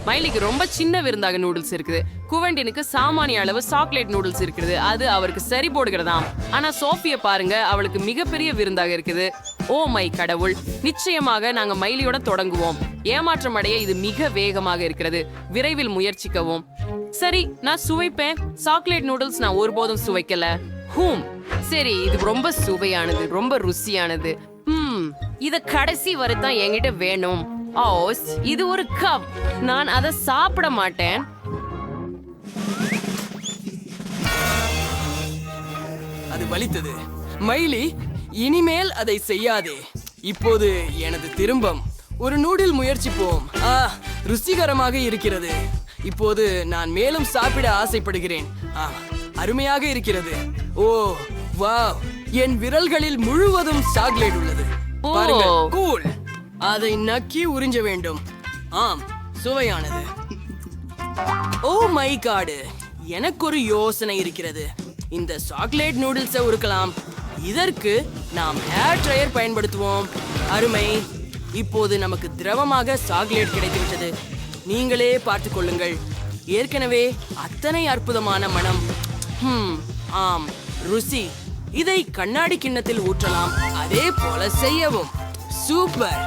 மைலிக்கு ரொம்ப சின்ன விருந்தாக நூடுல்ஸ் இருக்குது. குவெண்டினுக்கு சாமானிய அளவு சாக்லேட் நூடுல்ஸ் இருக்குது. அது அவருக்கு சரி போடுகிறதாம். ஆனா சோஃபிய பாருங்க, அவளுக்கு மிகப்பெரிய விருந்தாக இருக்குது. ஓ மை கடவுள், நிச்சயமாக நாங்க மைலியோட தொடங்குவோம். ஏமாற்றம் அடைய இது மிக வேகமாக இருக்கிறது. விரைவில் முயற்சிக்கவும். சரி, நான் சுவைப்பேன். சாக்லேட் நூடுல்ஸ் நான் ஒருபோதும் சுவைக்கல. சரி, இது ரொம்ப சுவையானது, ரொம்ப ருசியானது. இத கடைசி வரை தான் என்கிட்ட வேணும். இது ஒரு கப். நான் அதை சாப்பிட மாட்டேன். அது வலித்தது. மைலி, இனிமேல் அதை செய்யாதே. இப்போது எனது திரும்பம். ஒரு நூடில் முயற்சிப்போம். ருசிகரமாக இருக்கிறது. இப்போது நான் மேலும் சாப்பிட ஆசைப்படுகிறேன். அருமையாக இருக்கிறது. ஓ வாவ், என் விரல்களில் முழுவதும் சாக்லேட் உள்ளது. பாருங்கள், கூல். அதை நக்கி உறிஞ்ச வேண்டும். ஆம், சுவையானது. ஓ மை காட், எனக்கு ஒரு யோசனை இருக்கிறது. இந்த சாக்லேட் நூடுல்ஸை உருக்கலாம். இதற்கு நாம் ஹேர் ட்ரையர் பயன்படுத்துவோம். அருமை. இப்போது நமக்கு திரவமாக சாக்லேட் கிடைத்துவிட்டது. நீங்களே பார்த்துக் கொள்ளுங்கள். ஏற்கனவே அத்தனை அற்புதமான மனம். ஆம், ருசி. இதை கண்ணாடி கிண்ணத்தில் ஊற்றலாம். அதே போல செய்யவும். சூப்பர்.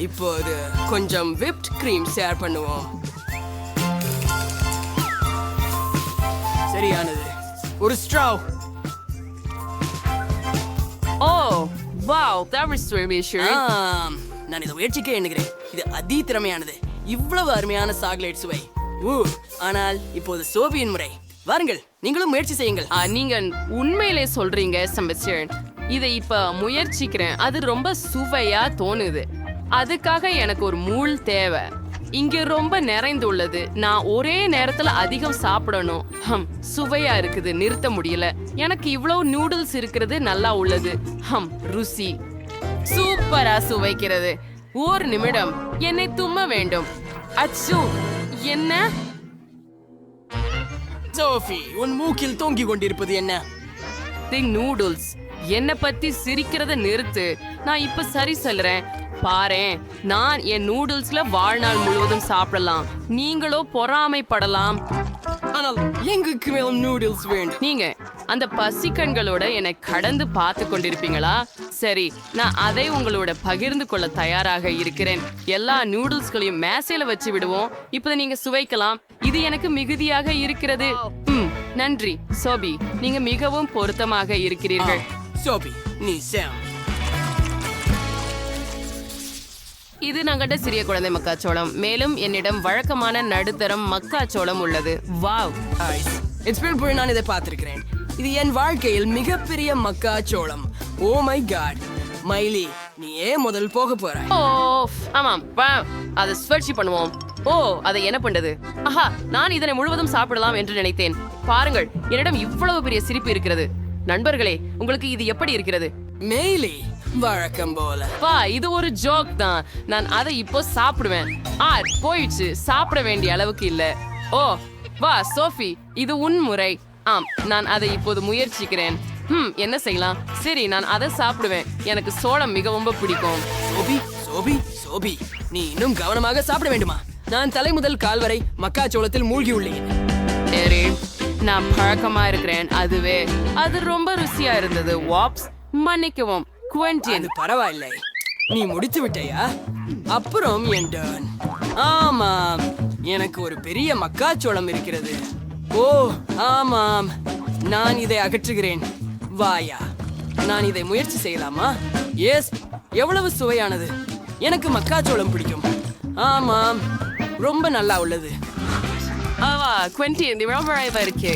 இப்போது கொஞ்சம் விப்ட் கிரீம் ஷேர் பண்ணுவோம். சரியானது. ஒரு straw. O wow, that was really sure. நான் இதை முயற்சிக்க எண்ணுகிறேன். இது அதி திறமையானது. இவ்வளவு அருமையான சாக்லேட் சுவை. ஆனால் இப்போது சோபியின் முறை. வாருங்கள், நீங்களும் முயற்சி செய்யுங்கள். நீங்க உண்மையிலே சொல்றீங்க செம்பஸ்டியன். இதை இப்ப முயற்சிக்கிறேன். அது ரொம்ப சுவையா தோணுது. அதுக்காக எனக்கு ஒரு மூள் தேவை. இங்க ரொம்ப நிறைந்துள்ளது. நான் ஒரே நேரத்துல அதிகம் சாப்பிடணும். சுவையா இருக்குது, நிறுத்த முடியல. எனக்கு இவ்வளவு நூடுல்ஸ் இருக்கிறது நல்லா உள்ளது. ருசி சூப்பரா சுவைக்கிறது. ஒரு நிமிடம், என்னை தும்ம வேண்டும். அச்சோ, என்ன? சோஃபி, உன் மூக்கில் தொங்கிக் கொண்டிருப்பது என்ன? நூடுல்ஸ். என்ன பத்தி சிரிக்கிறத நிறுத்து. நான் இப்ப சரி சொல்றேன். பாரேன், நான் என் நூடுல்ஸ்ல வாழ்நாள் முழுவதும் சாப்பிடலாம். நீங்களோ பொறாமைப்படலாம். ஆனால் எங்களுக்கு மேலும் நூடுல்ஸ் வேண்டும். நீங்க அந்த பசிக்கண்களோட என்னை கடந்து பார்த்து கொண்டிருப்பீங்களா? சரி, நான் அதை உங்களோட பகிர்ந்து கொள்ள தயாராக இருக்கிறேன். எல்லா நூடுல்ஸ்களையும் மேசையில வச்சு விடுவோம். இப்ப நீங்க சுவைக்கலாம். இது எனக்கு மிகுதியாக இருக்கிறது. நன்றி சோபி, நீங்க மிகவும் பொருத்தமாக இருக்கிறீர்கள். சோபி, நீ சேம். இது நாங்கள்ட்ட சிறிய குழந்தை மக்காச்சோளம். மேலும் என்னிடம் வழக்கமான நடுத்தரம் மக்காச்சோளம் உள்ளது. வாவ், நான் இதை பார்த்திருக்கிறேன். இது என் வாழ்க்கையில் மிகப்பெரிய மக்காச்சோளம். Oh my God. மைலி, நீ ஏன் முதல் போக போற? ஆமாம், அதை சுழற்சி பண்ணுவோம். அதை என்ன பண்றது? நான் இதனை முழுவதும் சாப்பிடலாம் என்று நினைத்தேன். பாருங்கள், என்னிடம் இவ்வளவு பெரிய சிரிப்பு இருக்கிறது. நண்பர்களே, உங்களுக்கு இது எப்படி இருக்கிறது? மெய்லி, வழக்கம் போல. இது ஒரு ஜோக் தான். நான் அதை இப்போ சாப்பிடுவேன். போயிடுச்சு, சாப்பிட வேண்டிய அளவுக்கு இல்ல. வா சோஃபி, இது உன் முறை. நான் அதை இப்போது முயற்சிக்கிறேன். என்ன செய்யலாம்? சரி, நான் அதை சாப்பிடுவேன். எனக்கு சோளம் மிகவும் பிடிக்கும். சோபி, சோபி, சோபி, நீ இன்னும் கவனமாக சாப்பிட வேண்டுமா? நான் தலை முதல் கால் வரை மக்காச்சோளத்தில் மூழ்கி உள்ளேன். சரி, நான் பழக்கமா இருக்கிறேன். அது ரொம்ப ருசியா இருந்தது. வாப்ஸ், மன்னிக்கவும் குவென்டின். பரவாயில்லை, நீ முடித்து விட்டாயா? அப்புறம் என் டர்ன். ஆமாம், எனக்கு ஒரு பெரிய மக்காச்சோளம் இருக்கிறது. ஆமாம், நான் இதை அகற்றுகிறேன். வாயா, நான் இதை முயற்சி செய்யலாமா? எஸ், எவ்வளவு சுவையானது. எனக்கு மக்காச்சோளம் பிடிக்கும். ஆமாம், ரொம்ப நல்லா உள்ளது. குவென்டின், ரொம்ப அழகா இருக்கே.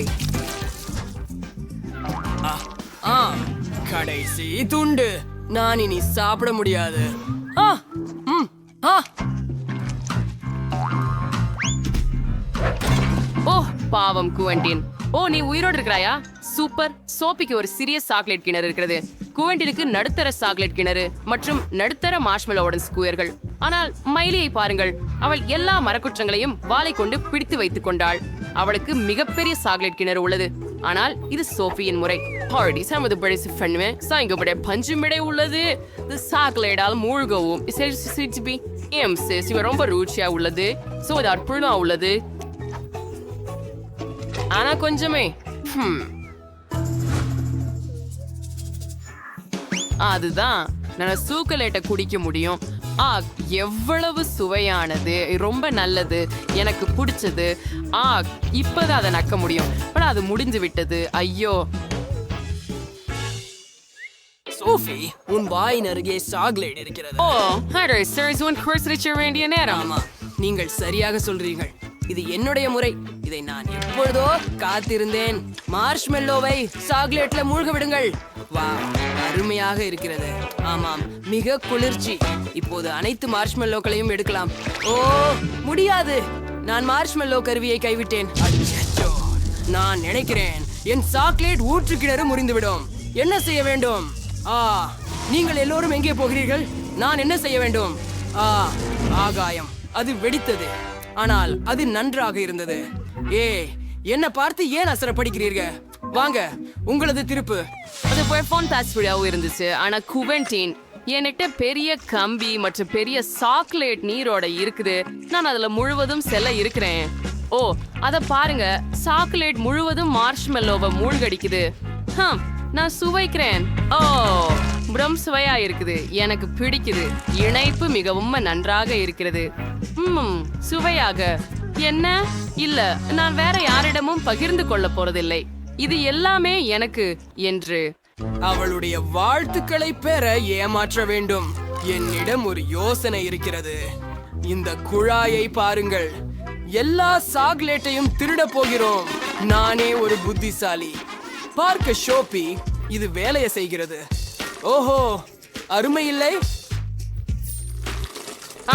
கடைசி துண்டு. நான் இனி சாப்பிட முடியாது. பாவம் குவென்டின். நீ உயிரோடு இருக்கிறாயா? சூப்பர். சோபிக்கு ஒரு சிறிய சாக்லேட் கிணறு இருக்கிறது. குவென்டினுக்கு நடுத்தர சாக்லேட் கிணறு மற்றும் நடுத்தர மார்ஷ்மெலோவுடன் ஸ்கூயர்கள். ஆனால் மைலியை பாருங்கள், அவள் எல்லா மரக்குற்றங்களையும் வாளை கொண்டு பிடித்து வைத்துக் கொண்டாள். அவளுக்கு மிகப்பெரிய சாக்லேட் கிணறு உள்ளது. ஆனால் இது சோஃபியின் முறை. ஆல்ரெடி சமது படை பண்ணுவேன். சாயங்கப்பட பஞ்சுமிடை உள்ளது. இது சாக்லேட்டால் மூழ்கவும் ரொம்ப ருச்சியா உள்ளது. சோ இது அற்புதமா உள்ளது. ஆனா கொஞ்சமே அதுதான் நான் சூக்கலேட்டை குடிக்க முடியும். எவ்வளவு சுவையானது, ரொம்ப நல்லது, எனக்கு பிடிச்சது. இப்பதான் அதை நக்க முடியும். ஆனா அது முடிஞ்சு விட்டது. ஐயோ சோஃபி, உன் வாயின் அருகே சாக்லேட் இருக்கிறது. ஓ ஹரே வேண்டிய நேரம். ஆமா, நீங்கள் சரியாக சொல்றீர்கள். இது என்னுடைய முறை. இதை நான் எப்பொழுதோ காத்திருந்தேன். மார்ஷ்மெல்லோவை சாக்லேட்ல மூழ்க விடுங்கள். வா, அருமையாக இருக்கிறது. ஆமாம், மிக குளிர்ச்சி. இப்போது அனைத்து மார்ஷ்மெல்லோக்களையும் எடுக்கலாம். ஓ முடியாது, நான் மார்ஷ்மெல்லோ கருவியை கைவிட்டேன். அச்சச்சோ, நான் நினைக்கிறேன் என் சாக்லேட் ஊற்று கிணறு முறிந்துவிடும். என்ன செய்ய வேண்டும்? நீங்கள் எல்லோரும் எங்கே போகிறீர்கள்? நான் என்ன செய்ய வேண்டும்? ஆகாயம், அது வெடித்தது. ஆனால் அது நன்றாக இருந்தது. என்ன பார்த்து ஏன் அசரப்படுகிறீர்கள்? வாங்க, உங்களது திருப்பு. அது ஃபேண்டாஸ்டிக்காவும் இருந்துச்சு. ஆனா குவென்டின், என்கிட்ட பெரிய கம்பி மற்றும் பெரிய சாக்லேட் நீரோட இருக்குது. நான் அதுல முழுவதும் செல்ல இருக்கிறேன். ஓ அத பாருங்க, சாக்லேட் முழுவதும் மார்ஷ்மெல்லோவை மூழ்கடிக்குது. நான் சுவைக்கிறேன். ஓ சுவையா இருக்குது, எனக்கு பிடிக்குது. இணைப்பு மிகவும் நன்றாக இருக்கிறது. சுவையாக என்ன இல்ல, நான் வேற யாரிடமும் பகிர்ந்து கொள்ள போறதில்லை. இது எல்லாமே எனக்கு என்று. அவளுடைய வாழ்த்துக்களை பெற ஏமாற்ற வேண்டும். என்னிடம் ஒரு யோசனை இருக்கிறது. இந்த குழாயை பாருங்கள். எல்லா சாக்லேட்டையும் திருட போகிறோம். நானே ஒரு புத்திசாலி. பார்க்க ஷோபி, இது வேலையை செய்கிறது. ஓஹோ, அருமை இல்லை?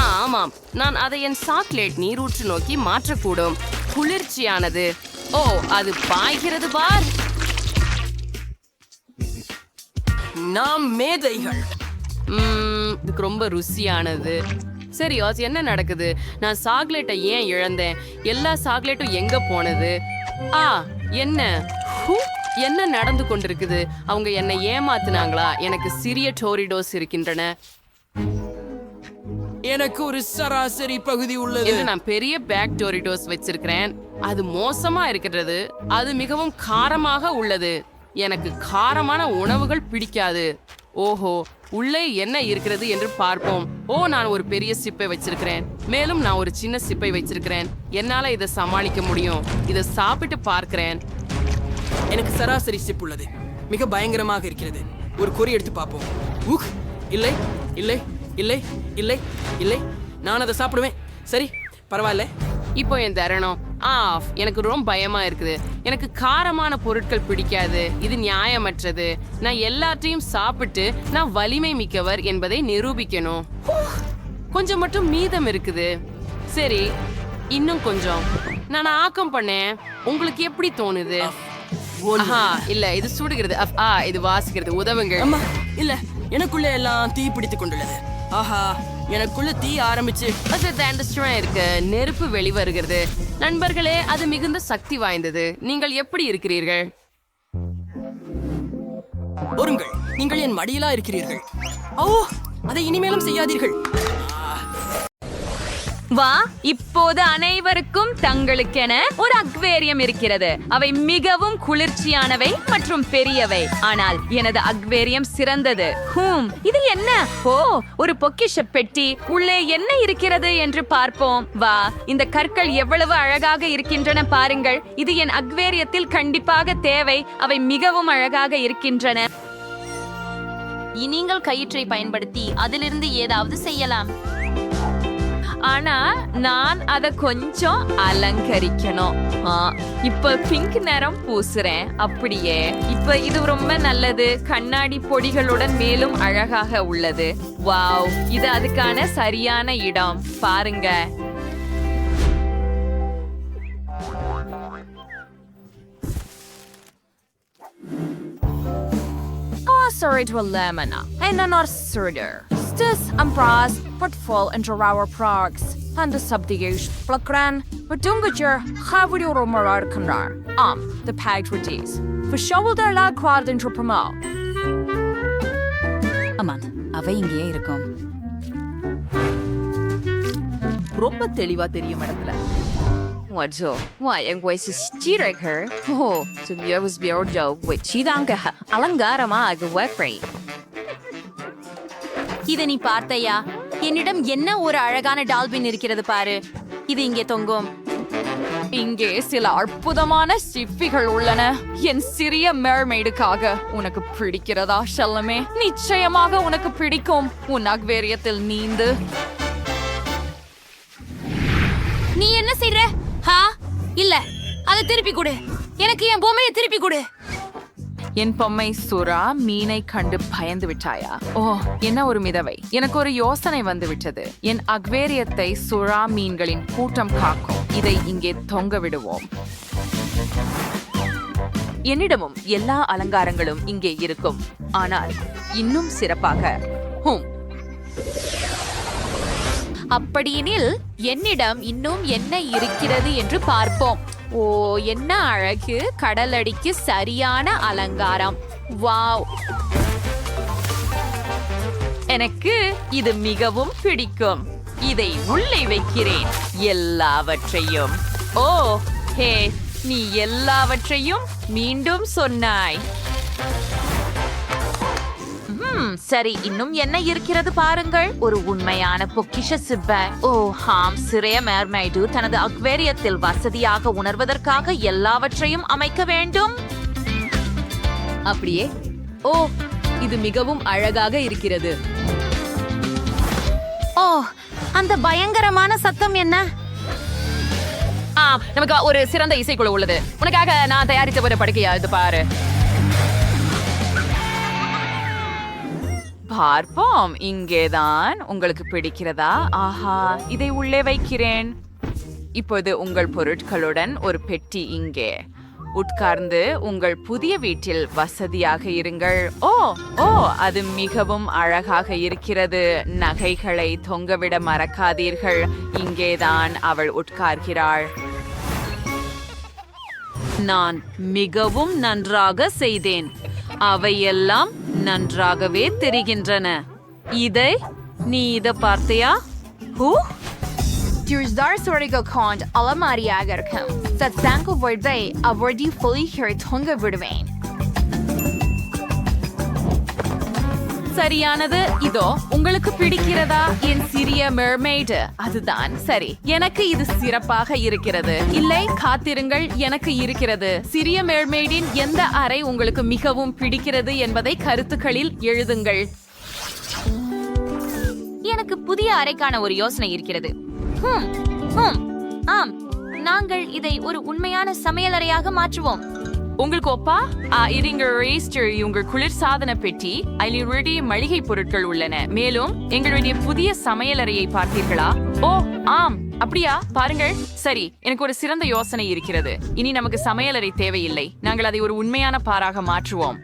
ஆமாம், நான் அதை என் சாக்லேட் நீரூற்று நோக்கி மாற்றக்கூடும். குளிர்ச்சியானது. ஓ அது பாய்கிறது பார். நாம் மேதைகள். இதுக்கு ரொம்ப ருசியானது. சரி, என்ன நடக்குது? நான் சாக்லேட்டை ஏன் இழந்தேன்? எல்லா சாக்லேட்டும் எங்க போனது? என்ன நடந்து கொண்டிருக்குது? அவங்க என்னை ஏமாத்துனாங்களா? எனக்கு சிறிய டோரிடோஸ் இருக்கின்றன. எனக்கு ஒரு சராசரி பகுதி உள்ளது. நான் பெரிய பேக் டோரிடோஸ் வச்சிருக்கிறேன். அது மோசமா இருக்கிறது. அது மிகவும் காரமாக உள்ளது. எனக்கு காரமான உணவுகள் பிடிக்காது. ஓஹோ, உள்ளே என்ன இருக்கிறது என்று பார்ப்போம். நான் ஒரு பெரிய சிப்பை வச்சிருக்கிறேன். மேலும் நான் ஒரு சின்ன சிப்பை வச்சிருக்கிறேன். என்னால இதை சமாளிக்க முடியும். இதை சாப்பிட்டு பார்க்கிறேன். எனக்கு சராசரி சிப் உள்ளது. மிக பயங்கரமாக இருக்கிறது. ஒரு கொறி எடுத்து பார்ப்போம். இல்லை இல்லை இல்லை இல்லை இல்லை, நான் அதை சாப்பிடுவேன். சரி, பரவாயில்ல. இப்போ என் தரணும் எனக்கு ரொம்ப பயமா இருக்குது. எனக்கு காரமான பொருட்கள் பிடிக்காது. இது நியாயமற்றது. நான் எல்லாத்தையும் சாப்பிட்டு நான் வலிமை மிக்கவர் என்பதை நிரூபிக்கணும். கொஞ்சம் மட்டும் மீதம் இருக்குது. சரி, இன்னும் கொஞ்சம் நான் ஆக்கம் பண்ணேன். உங்களுக்கு எப்படி தோணுது? இல்ல, இது சுடுகிறது. இது வாசிக்கிறது. உதவுங்க. இல்ல, எனக்குள்ள எல்லாம் தீ பிடித்துக் கொண்டுள்ளது. எனக்குள்ள தீ ஆரம்பிச்சு இருக்கு. நெருப்பு வெளிவருகிறது. நண்பர்களே, அது மிகுந்த சக்தி வாய்ந்தது. நீங்கள் எப்படி இருக்கிறீர்கள்? ஒருங்கள், நீங்கள் என் மடியிலா இருக்கிறீர்கள். அதை இனிமேலும் செய்யாதீர்கள். வா, இப்போது அனைவருக்கும் தங்களுக்கென ஒரு அக்வேரியம் இருக்கிறது. அவை மிகவும் குளிர்ச்சியானவை மற்றும் பெரியவை. ஆனால் எனது அக்வேரியம் சிறந்தது. இது என்ன? ஒரு பொக்கிஷ பெட்டி. உள்ளே என்ன இருக்கிறது என்று பார்ப்போம். வா, இந்த கற்கள் எவ்வளவு அழகாக இருக்கின்றன பாருங்கள். இது என் அக்வேரியத்தில் கண்டிப்பாக தேவை. அவை மிகவும் அழகாக இருக்கின்றன. நீங்கள் கயிற்றை பயன்படுத்தி அதிலிருந்து ஏதாவது செய்யலாம். ஆனா நான் அத கொஞ்சம் அலங்கரிக்கணும். இப்ப பிங்க் நிறம் பூசுறேன். அப்படியே இப்ப இது ரொம்ப நல்லது. கண்ணாடி பொடிகளுடன் மேலும் அழகாக உள்ளது. வாவ், இது அதுக்கான சரியான இடம். பாருங்க. Sorry to a lemon and an order. Hostess am bras wordt vol en rauwe progs. En de subdius plakran, maar dungetjer gaan we door maar kanar. De pagrities. Verschouwel der la kwad en tropemal. ஆமாம் அவ இங்கேயே இருக்கும். ரொம்ப தெளிவா தெரியும் இடத்துல. 我就我因为是记得her，哦，这也是比较就为其他个அலங்காரமாக வைக்கிறேன். இதை நீ பார்த்தையா? என்னிடம் என்ன ஒரு அழகான டால்பின் இருக்கிறது பாரு. இது இங்கே தொங்கும். இங்கே சில அற்புதமான சிப்பிகள் உள்ளன. என் சிறிய மெர்மெய்டுக்காக உனக்கு பிடிக்கிறதா செல்லமே? நிச்சயமாக உனக்கு பிடிக்கும். உன் அக்வேரியத்தில் நீந்து. நீ என்ன செய்ற? ஹா? இல்ல, அதை திருப்பி கொடு. எனக்கு என் பொம்மையை திருப்பி கொடு. என் பொம்மை சுறா மீனை கண்டு பயந்து விட்டாயா? ஓ, என்ன ஒரு மிதவை. எனக்கு ஒரு யோசனை வந்து விட்டது. என் அக்வேரியத்தை சுறா மீன்களின் கூட்டம் காக்கும். இதை இங்கே தொங்க விடுவோம். என்னிடமும் எல்லா அலங்காரங்களும் இங்கே இருக்கும். ஆனால் இன்னும் சிறப்பாக அப்படியெனில் என்னிடம் இன்னும் என்ன இருக்கிறது என்று பார்ப்போம். ஓ, என்ன அழகு! கடலடிக்கு சரியான அலங்காரம். வாவ், எனக்கு இது மிகவும் பிடிக்கும். இதை உள்ளே வைக்கிறேன். எல்லாவற்றையும். ஓ ஹே, நீ எல்லாவற்றையும் மீண்டும் சொன்னாய். சரி, இன்னும் என்ன இருக்கிறது பாருங்கள். ஒரு உண்மையான பொக்கிஷ சிப்ப. ஓ ஹாம், சிறிய மெர்மைடு தனது அக்வேரியத்தில் வசதியாக உணர்வதற்காக எல்லாவற்றையும் அமைக்க வேண்டும். அப்படியே. ஓ, இது மிகவும் அழகாக இருக்கிறது. ஓ, அந்த பயங்கரமான சத்தம் என்ன? நமக்கு ஒரு சிறந்த இசைக்குழு உள்ளது. உனக்காக நான் தயாரித்த ஒரு படுக்கையா இது பாரு. பார்ப்போம். இங்கேதான். உங்களுக்கு பிடிக்கிறதா? ஆஹா, இதை உள்ளே வைக்கிறேன். இப்போது உங்கள் பொருட்களுடன் ஒரு பெட்டி இங்கே. உட்கார்ந்து உங்கள் புதிய வீட்டில் வசதியாக இருங்கள். ஓ ஓ, அது மிகவும் அழகாக இருக்கிறது. நகைகளை தொங்கவிட மறக்காதீர்கள். இங்கேதான் அவள் உட்கார்கிறாள். நான் மிகவும் நன்றாக செய்தேன். அவையெல்லாம் நன்றாகவே தெரிகின்றன. நீ இதை பார்த்தியா? அலமாரியாக இருக்கும். சத்தாங்கு பொழுதை அவரது பொலிகளை தொங்க விடுவேன். சரியானது. இதோ, உங்களுக்கு பிடிக்கிறதா என் சிறிய மெர்மெய்டு? அதுதான் சரி. எனக்கு இது சிறப்பாக இருக்கிறது. இல்லை, காத்திருங்கள், எனக்கு இருக்கிறது. சிறிய மெர்மெய்டின் எந்த அறை உங்களுக்கு மிகவும் பிடிக்கிறது என்பதை கருத்துக்களில் எழுதுங்கள். எனக்கு புதிய அறைக்கான ஒரு யோசனை இருக்கிறது. ஆம், நாங்கள் இதை ஒரு உண்மையான சமையலறையாக மாற்றுவோம். உங்களுக்கு ஒப்பா? இருங்க, உங்கள் குளிர்சாதன பெட்டி. அதில் மளிகை பொருட்கள் உள்ளன. மேலும் எங்களுடைய புதிய சமையலறையை பார்த்தீர்களா? ஓ ஆம், அப்படியா? பாருங்கள். சரி, எனக்கு ஒரு சிறந்த யோசனை இருக்கிறது. இனி நமக்கு சமையலறை தேவையில்லை. நாங்கள் அதை ஒரு உண்மையான பாராக மாற்றுவோம்.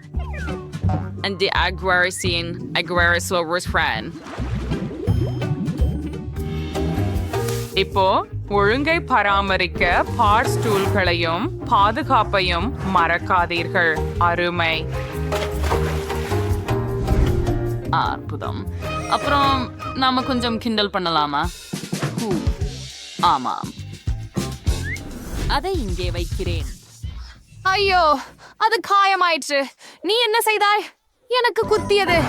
இப்போ ஒழுங்கை பராமரிக்க பார் ஸ்டூல்களையும் பாதுகாப்பையும் மறக்காதீர்கள். அருமை. அற்புதம். அப்புறம் நாம கொஞ்சம் கிண்டல் பண்ணலாமா? ஆமாம், அதை இங்கே வைக்கிறேன். ஐயோ, அது காயமாயிற்று. நீ என்ன செய்தாய்? எனக்கு குத்தியது.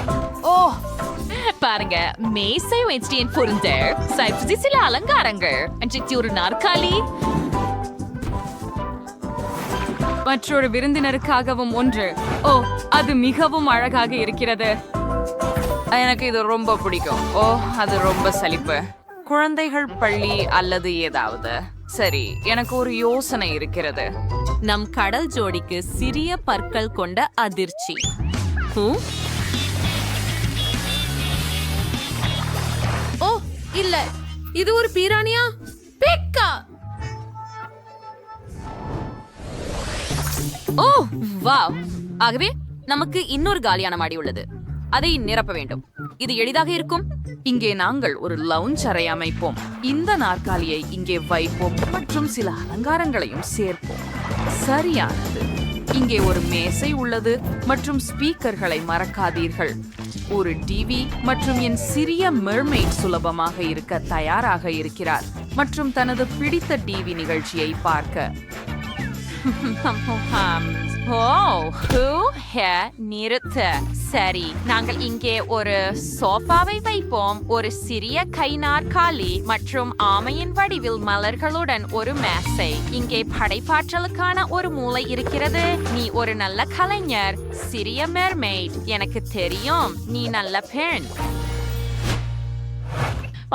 ஓ, பாருங்க, மேசை வெஜிடேன் பொருந்தர் சைப்ஸி சில அலங்காரங்கள் அன்றைக்கு ஒரு நாற்காலி. மற்றொரு விருந்தினருக்காகவும் ஒன்று. ஓ, அது மிகவும் அழகாக இருக்கிறது. எனக்கு இது ரொம்ப பிடிக்கும். ஓ, அது ரொம்ப சலிப்பு. குழந்தைகள் பள்ளி அல்லது ஏதாவது. சரி, எனக்கு ஒரு யோசனை இருக்கிறது. நம் கடல் ஜோடிக்கு சிறிய பற்கள் கொண்ட அதிர்ச்சி. ஓ இல்ல, இது ஒரு பீரானியா? பெக்கா! ஓ வாவ்! ஆகவே நமக்கு இன்னொரு காலியான மாடி உள்ளது. அதை நிரப்ப வேண்டும். இது எளிதாக இருக்கும். இங்கே நாங்கள் ஒரு லவுஞ்ச் அறை அமைப்போம். இந்த நாற்காலியை இங்கே வைப்போம் மற்றும் சில அலங்காரங்களையும் சேர்ப்போம். சரியானது. இங்கே ஒரு மேசை உள்ளது மற்றும் ஸ்பீக்கர்களை மறக்காதீர்கள். ஒரு டிவி மற்றும் என் சிறிய மெர்மெய்ட் சுலபமாக இருக்க தயாராக இருக்கிறார் மற்றும் தனது பிடித்த டிவி நிகழ்ச்சியை பார்க்க. நிறுத்து. சரி, நாங்கள் இங்கே ஒரு சோஃபாவை வைப்போம், ஒரு சிறிய கை நாற்காலி மற்றும் ஆமையின் வடிவில் மலர்களுடன் ஒரு மேசை. இங்கே படைப்பாற்றலுக்கான ஒரு மூலை இருக்கிறது. நீ ஒரு நல்ல கலைஞர், சிறிய மெர்மெய்ட். எனக்கு தெரியும், நீ நல்ல பெண்.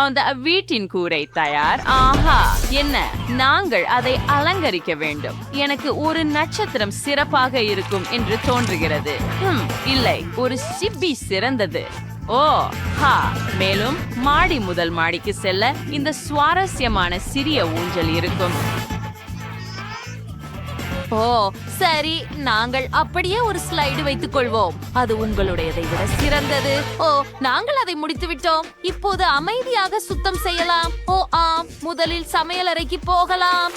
அந்த வீட்டின் கூரை தயார். ஆஹா, என்ன, நாங்கள் அதை அலங்கரிக்க வேண்டும். எனக்கு ஒரு நட்சத்திரம் சிறப்பாக இருக்கும் என்று தோன்றுகிறது. இல்லை, ஒரு சிப்பி சிறந்தது. ஓ ஹா. மேலும் மாடி முதல் மாடிக்கு செல்ல இந்த சுவாரஸ்யமான சிறிய ஊஞ்சல் இருக்கும். ஓ சரி, நாங்கள் அப்படியே ஒரு ஸ்லைடு வைத்துக் கொள்வோம். அது உங்களுடையதை விட சிறந்தது. ஓ, நாங்கள் அதை முடித்து விட்டோம். இப்போது அமைதியாக சுத்தம் செய்யலாம். ஓ ஆம், முதலில் சமையலறைக்கு போகலாம்.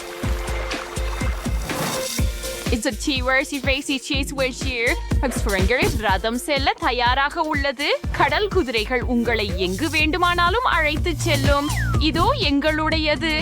ரதம் செல்ல தயாராக உள்ளது. கடல் குதிரைகள் உங்களை எங்கு வேண்டுமானாலும் அழைத்து செல்லும். இதோ எங்களுடையது.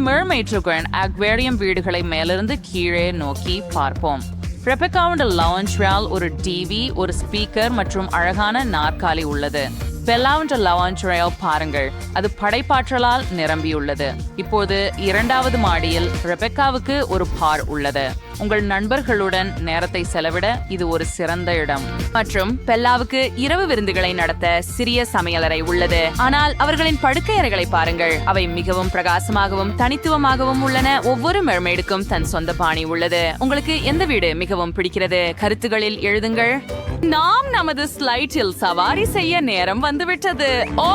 மெர்மெய்டுடன் அக்வேரியம் வீடுகளை மேலிருந்து கீழே நோக்கி பார்ப்போம். ரெபெக்காவோட லவுஞ்சில் ஒரு டிவி, ஒரு ஸ்பீக்கர் மற்றும் அழகான நாற்காலி உள்ளது. பெல்லாவுண்ட லவுஞ்சில் பாருங்கள், அது படைப்பாற்றலால் நிரம்பியுள்ளது. இப்போது இரண்டாவது மாடியில் ரெபெக்காவுக்கு ஒரு பார் உள்ளது. உங்கள் நண்பர்களுடன் நேரத்தை செலவிட இது ஒரு சிறந்த இடம். மற்றும் பெல்லாவுக்கு இரவு விருந்துகளை நடத்த சிறிய சமையலறை உள்ளது. ஆனால் அவர்களின் படுக்கை அறைகளை பாருங்கள், அவை மிகவும் பிரகாசமாகவும் தனித்துவமாகவும் உள்ளன. ஒவ்வொரு மெர்மெய்டுக்கும் தன் சொந்த பாணி உள்ளது. உங்களுக்கு எந்த வீடு மிகவும் பிடிக்கிறது? கருத்துகளில் எழுதுங்கள். நாம் நமது ஸ்லைட்டில் சவாரி செய்ய நேரம் வந்துவிட்டது. ஓ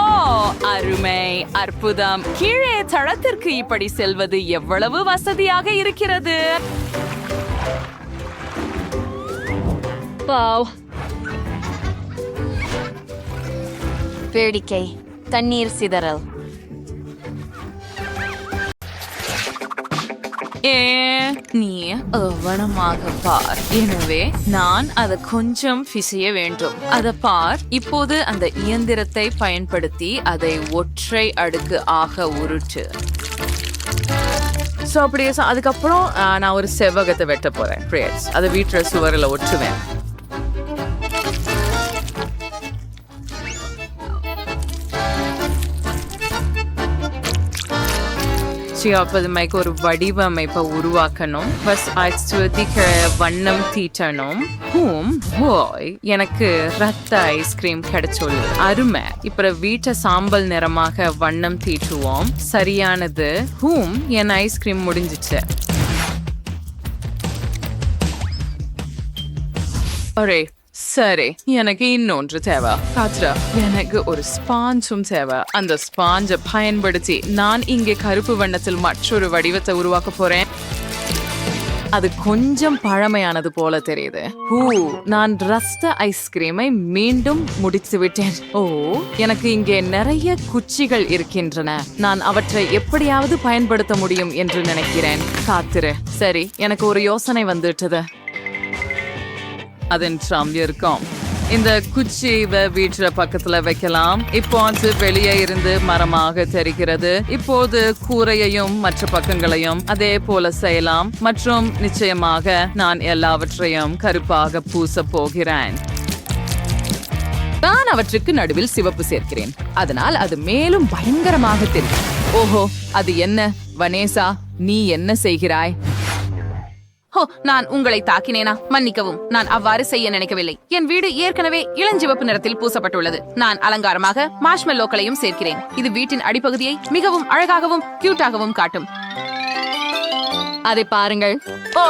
அருமை, அற்புதம். கீழே தளத்திற்கு இப்படி செல்வது எவ்வளவு வசதியாக இருக்கிறது. வேடிக்கை, தண்ணீர் சிதறல். நீ கவனமாக பார். எனவே நான் அதை கொஞ்சம் பிசைய வேண்டும். அதை பார். இப்போது அந்த இயந்திரத்தை பயன்படுத்தி அதை ஒற்றை அடுக்கு ஆக உருட்டு. அப்படியே அதுக்கப்புறம் நான் ஒரு செவ்வகத்தை வெட்ட போறேன். அதை வீட்டில் சுவரில் ஒட்டுவேன். அப்போதுமைக்கு ஒரு வடிவமைப்பை உருவாக்கணும். வண்ணம் தீட்டணும். எனக்கு ரத்த ஐஸ்கிரீம் கிடைச்சோம். அருமை. இப்ப வீட்டை சாம்பல் நிறமாக வண்ணம் தீட்டுவோம். சரியானது. என் ஐஸ்கிரீம் முடிஞ்சிச்சு. ஒரே சரி, எனக்கு இன்னொன்று தேவை. காத்ரா, எனக்கு ஒரு ஸ்பாஞ்சும் தேவை. அந்த ஸ்பாஞ்சை பயன்படுத்தி நான் இங்கே கருப்பு வண்ணத்தில் மற்றொரு வடிவத்தை உருவாக்க போறேன். அது கொஞ்சம் பழமையானது போல தெரியுது. நான் ரஸ்த ஐஸ்கிரீமை மீண்டும் முடித்து விட்டேன். எனக்கு இங்கே நிறைய குச்சிகள் இருக்கின்றன. நான் அவற்றை எப்படியாவது பயன்படுத்த முடியும் என்று நினைக்கிறேன். காத்திரு. சரி, எனக்கு ஒரு யோசனை வந்துட்டது. அதன் இருக்கும். இந்த குச்சி வீட்டுல பக்கத்துல வைக்கலாம். இப்போ அது வெளியே இருந்து மரமாக தெரிகிறது. இப்போது கூரையையும் மற்ற பக்கங்களையும் அதே போல செய்யலாம். மற்றும் நிச்சயமாக நான் எல்லாவற்றையும் கருப்பாக பூச போகிறேன். நான் அவற்றுக்கு நடுவில் சிவப்பு சேர்க்கிறேன். அதனால் அது மேலும் பயங்கரமாக தெரியும். ஓஹோ, அது என்ன? வனேசா, நீ என்ன செய்கிறாய்? நான் உங்களை தாக்கினேனா? மன்னிக்கவும், நான் அவ்வாறு செய்ய நினைக்கவில்லை. என் வீடு ஏற்கனவே இளஞ்சிவப்பு நிறத்தில் பூசப்பட்டுள்ளது. நான் அலங்காரமாக மார்ஷ்மெல்லோக்களையும் சேர்க்கிறேன். இது வீட்டின் அடிப்பகுதியை மிகவும் அழகாகவும் கியூட்டாகவும் காட்டும். அதை பாருங்கள். ஓ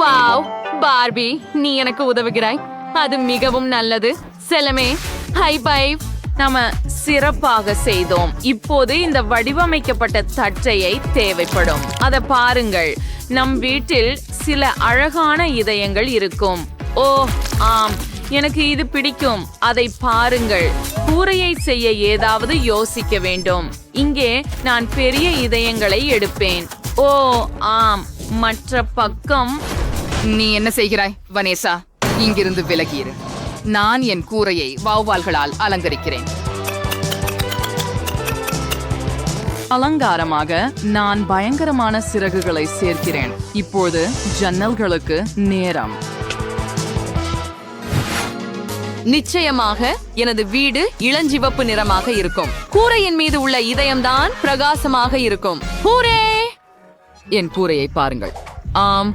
வாவ், பார்பி, நீ எனக்கு உதவுகிறாய். அது மிகவும் நல்லது. செலமே, ஹை பைவ். நாம சிறப்பாக செய்தோம். இப்போது இந்த வடிவமைக்கப்பட்ட தட்டையை தேவைப்படும். அதை பாருங்கள். நம் வீட்டில் சில அழகான இதயங்கள் இருக்கும். ஓ ஆம், எனக்கு இது பிடிக்கும். அதை பாருங்கள். கூரையை செய்ய ஏதாவது யோசிக்க வேண்டும். இங்கே நான் பெரிய இதயங்களை எடுப்பேன். ஓ ஆம், மற்ற பக்கம். நீ என்ன செய்கிறாய் வனேசா? இங்கிருந்து விலகியிரு. நான் என் கூரையை வௌவால்களால் அலங்கரிக்கிறேன். அலங்காரமாக நான் பயங்கரமான சிறகுகளை சேர்க்கிறேன். இப்போது ஜன்னல்களுக்கு நேரம். நிச்சயமாக எனது வீடு இளஞ்சிவப்பு நிறமாக இருக்கும். கூரையின் மீது உள்ள இதயம்தான் பிரகாசமாக இருக்கும். ஹூரே! என் கூரையை பாருங்கள். ஆம்,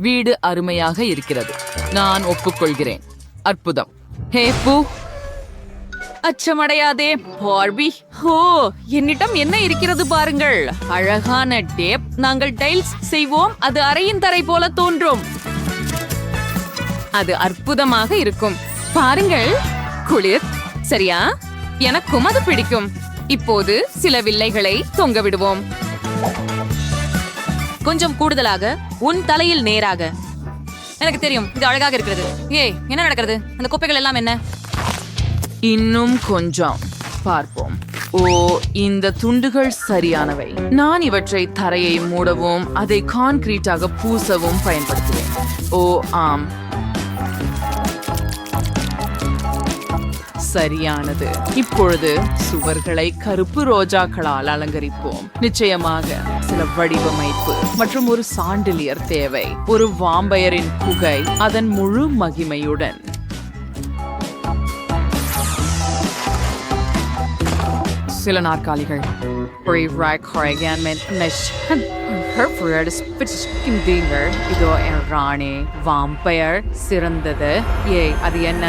வீடு அருமையாக இருக்கிறது. நான் ஒப்புக்கொள்கிறேன். அற்புதம். ஹே பூ, அச்சமடையாதே பார்பி. ஓ, என்னிடம் என்ன இருக்கிறது பாருங்கள். அழகான டேப். நாங்கள் டைல்ஸ் செய்வோம். அது அறையின் தரை போல தோன்றும். அது அற்புதமாக இருக்கும். பாருங்கள், குளிர். சரியா? எனக்கும் அது பிடிக்கும். இப்போது சில வில்லைகளை தொங்க விடுவோம். கொஞ்சம் கூடுதலாக உன் தலையில் நேராக. எனக்கு தெரியும், இது அழகாக இருக்கிறது. ஏய், என்ன நடக்கிறது? அந்த குப்பைகள் எல்லாம் என்ன? இன்னும் கொஞ்சம் பார்ப்போம். ஓ, இந்த துண்டுகள் சரியானவை. நான் இவற்றை தரையை மூடவும் அதை கான்கிரீட்டாக பூசவும் பயன்படுத்துவேன். ஓ ஆம், சரியானது. இப்பொழுது சுவர்களை கருப்பு ரோஜாக்களால் அலங்கரிப்போம். நிச்சயமாக சில வடிவமைப்பு மற்றும் ஒரு சாண்டிலியர் தேவை. ஒரு வாம்பயரின் குகை அதன் முழு மகிமையுடன். சில நாற்காலிகள். இதோ என் ராணி வாம்பயர் சிறந்தது. ஏய், அது என்ன?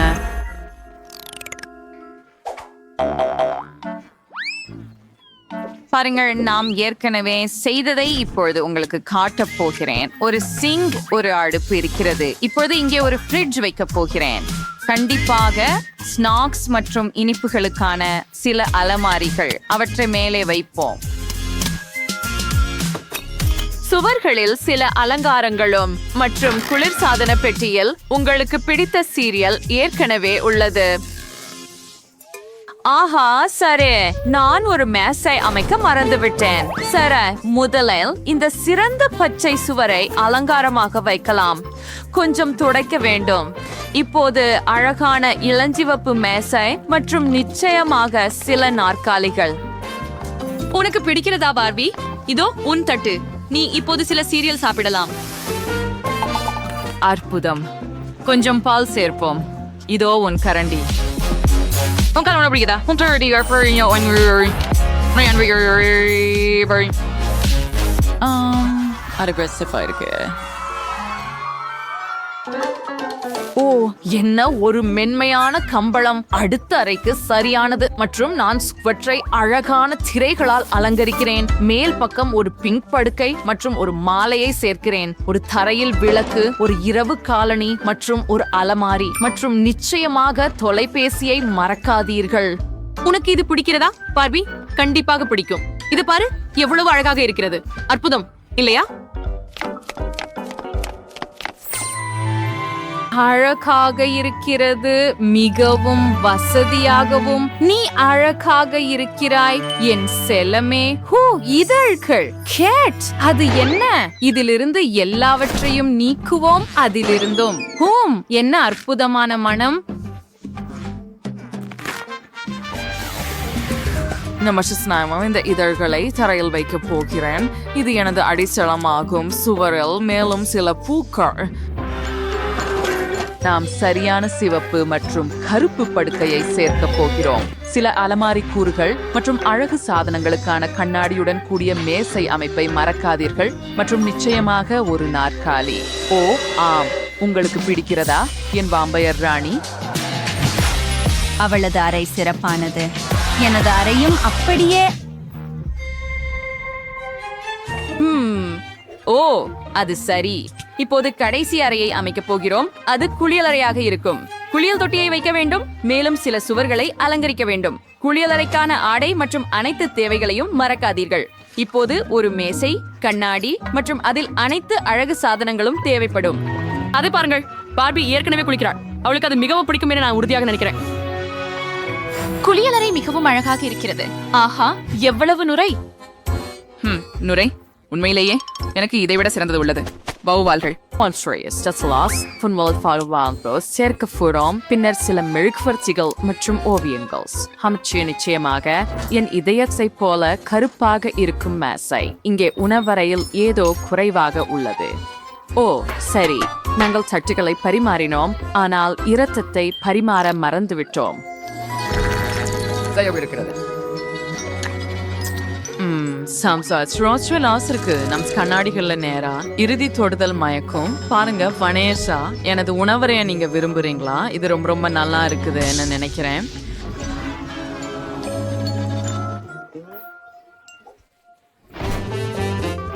பாருங்கள், நாம் ஏற்கனவே செய்ததை இப்பொழுது உங்களுக்கு காட்டப் போகிறேன். ஒரு சிங்க், ஒரு அடுப்பு இருக்கிறது. இப்பொழுது இங்கே ஒரு ஃப்ரிட்ஜ் வைக்க போகிறேன். கண்டிப்பாக ஸ்நாக்ஸ் மற்றும் இனிப்புகளுக்கான சில அலமாரிகள். அவற்றை மேலே வைப்போம். சுவர்களில் சில அலங்காரங்களும் மற்றும் குளிர்சாதன பெட்டியில் உங்களுக்கு பிடித்த சீரியல் ஏற்கனவே உள்ளது. ஆஹா, சரி, நான் ஒரு மேசை அமைக்க மறந்துவிட்டேன். சரி, முதலில் இந்த சிறந்த பச்சை சுவரை அலங்காரமாக வைக்கலாம். கொஞ்சம் துடைக்க வேண்டும். இப்போது அழகான இளஞ்சிவப்பு மேசை மற்றும் நிச்சயமாக சில நாற்காலிகள். உனக்கு பிடிக்கிறதா பார்பி? இதோ உன் தட்டு. நீ இப்போது சில சீரியல் சாப்பிடலாம். அற்புதம். கொஞ்சம் பால் சேர்ப்போம். இதோ உன் கரண்டி. ஓ, என்ன ஒரு மென்மையான கம்பளம். அடுத்த அறைக்கு சரியானது. மற்றும் நான் சுவற்றை அழகான திரைகளால் அலங்கரிக்கிறேன். மேல் பக்கம் ஒரு பிங்க் படுக்கை மற்றும் ஒரு மாலையை சேர்க்கிறேன். ஒரு தரையில் விளக்கு, ஒரு இரவு காலணி மற்றும் ஒரு அலமாரி. மற்றும் நிச்சயமாக தொலைபேசியை மறக்காதீர்கள். உனக்கு இது பிடிக்கிறதா பார்பி? கண்டிப்பாக பிடிக்கும். இது பாரு, எவ்வளவு அழகாக இருக்கிறது. அற்புதம் இல்லையா? அழகாக இருக்கிறது. மிகவும் வசதியாகவும். நீ அழகாக இருக்கிறாய் என் செல்லமே. ஹூ, இதழ்கள். கேட், அது என்ன? இதிலிருந்து எல்லாவற்றையும் நீக்குவோம். அதிலிருந்தும். ஹூம், என்ன அற்புதமான மனம். இந்த இதழ்களை தரையில் வைக்க போகிறேன். இது எனது அடித்தளமாகும். சுவரில் மேலும் சில பூக்கள். நாம் சரியான சிவப்பு மற்றும் கருப்பு படுக்கையை சேர்க்க போகிறோம். சில அலமாரி கூறுகள் மற்றும் அழகு சாதனங்களுக்கான கண்ணாடியுடன் கூடிய மேசை அமைப்பை மறக்காதீர்கள். மற்றும் நிச்சயமாக ஒரு நாற்காலி. ஓ ஆம், உங்களுக்கு பிடிக்கிறதா என் வாம்பயர் ராணி? அவளது அறை சிறப்பானது. எனது அறையும் அப்படியே. ஓ, அது சரி. இப்போது கடைசி அறையை அமைக்க போகிறோம். அது குளியலறையாக இருக்கும். குளியல் தொட்டியை வைக்க வேண்டும். மேலும் சில சுவர்களை அலங்கரிக்க வேண்டும். குளியலறைக்கான ஆடை மற்றும் அனைத்து தேவைகளையும் மறக்காதீர்கள். இப்போது ஒரு மேசை, கண்ணாடி மற்றும் அதில் அனைத்து அழகு சாதனங்களும் தேவைப்படும். அதை பாருங்கள், பார்பி ஏற்கனவே குளிக்கிறாள். அவளுக்கு அது மிகவும் பிடிக்கும் என நான் உறுதியாக நினைக்கிறேன். குளியலறை மிகவும் அழகாக இருக்கிறது. ஆஹா, எவ்வளவு நுரை! நுரை உண்மையிலேயே எனக்கு இதைவிட சிறந்தது உள்ளது. வௌவால்கள். பின்னர் சில மெழுகுவர்த்திகள் மற்றும் ஓவியங்கள். நிச்சயமாக என் இதயத்தை போல கருப்பாக இருக்கும் மேசை. இங்கே உணவறையில் ஏதோ குறைவாக உள்ளது. ஓ சரி, நாங்கள் தட்டுகளை பரிமாறினோம், ஆனால் இரத்தத்தை பரிமாற மறந்துவிட்டோம். தயவு இருக்கிறது. இருக்கு நம் கண்ணாடிகள்ல நேரா இறுதி தொடுதல் மயக்கும். பாருங்க வனேஷா, எனது உணவறைய நீங்க விரும்புறீங்களா? இது ரொம்ப ரொம்ப நல்லா இருக்குதுன்னு நினைக்கிறேன்.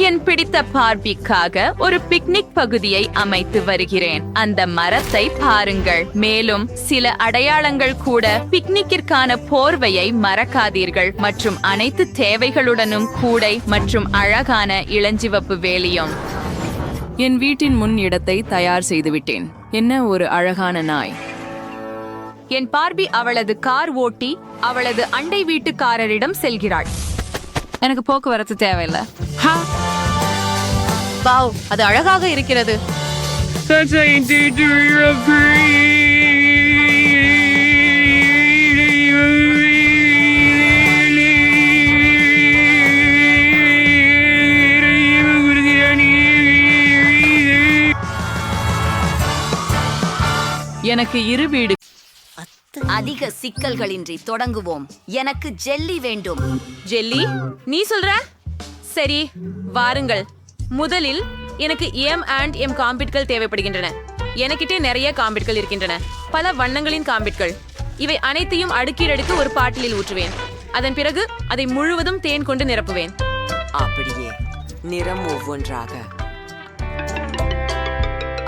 என் பிடித்த பார்பிக்காக ஒரு பிக்னிக் பகுதியை அமைத்து வருகிறேன். அந்த மரத்தை பாருங்கள். மேலும் சில அடையாளங்கள் கூட. பிக்னிக்கிற்கான போர்வையை மறக்காதீர்கள் மற்றும் அனைத்து தேவைகளுடனும் கூடை மற்றும் அழகான இளஞ்சிவப்பு வேலியும். என் வீட்டின் முன் இடத்தை தயார் செய்துவிட்டேன். என்ன ஒரு அழகான நாய்! என் பார்பி அவளது கார் ஓட்டி அவளது அண்டை வீட்டுக்காரரிடம் செல்கிறாள். எனக்கு போக்குவரத்து தேவையில்லை. வாவ், அது அழகாக இருக்கிறது. எனக்கு இரு வீடு. அதிக சிக்கல்களின்றி தொடங்குவோம். எனக்கு ஜெல்லி வேண்டும். ஜெல்லி, நீ சொல்ற? சரி, வாருங்கள். முதலில் எனக்கு M&M காம்பிட்கள் தேவைப்படுகின்றன. எனக்கிட்டே நிறைய காம்பிட்கள் இருக்கின்றன, பல வண்ணங்களின் காம்பிட்கள். இவை அனைத்தையும் அடுக்கீடடுக்கு ஒரு பாட்டிலில் ஊற்றுவேன். அதன் பிறகு அதை முழுவதும் தேன் கொண்டு நிரப்புவேன். அப்படியே நிறம் ஒவ்வொன்றாக.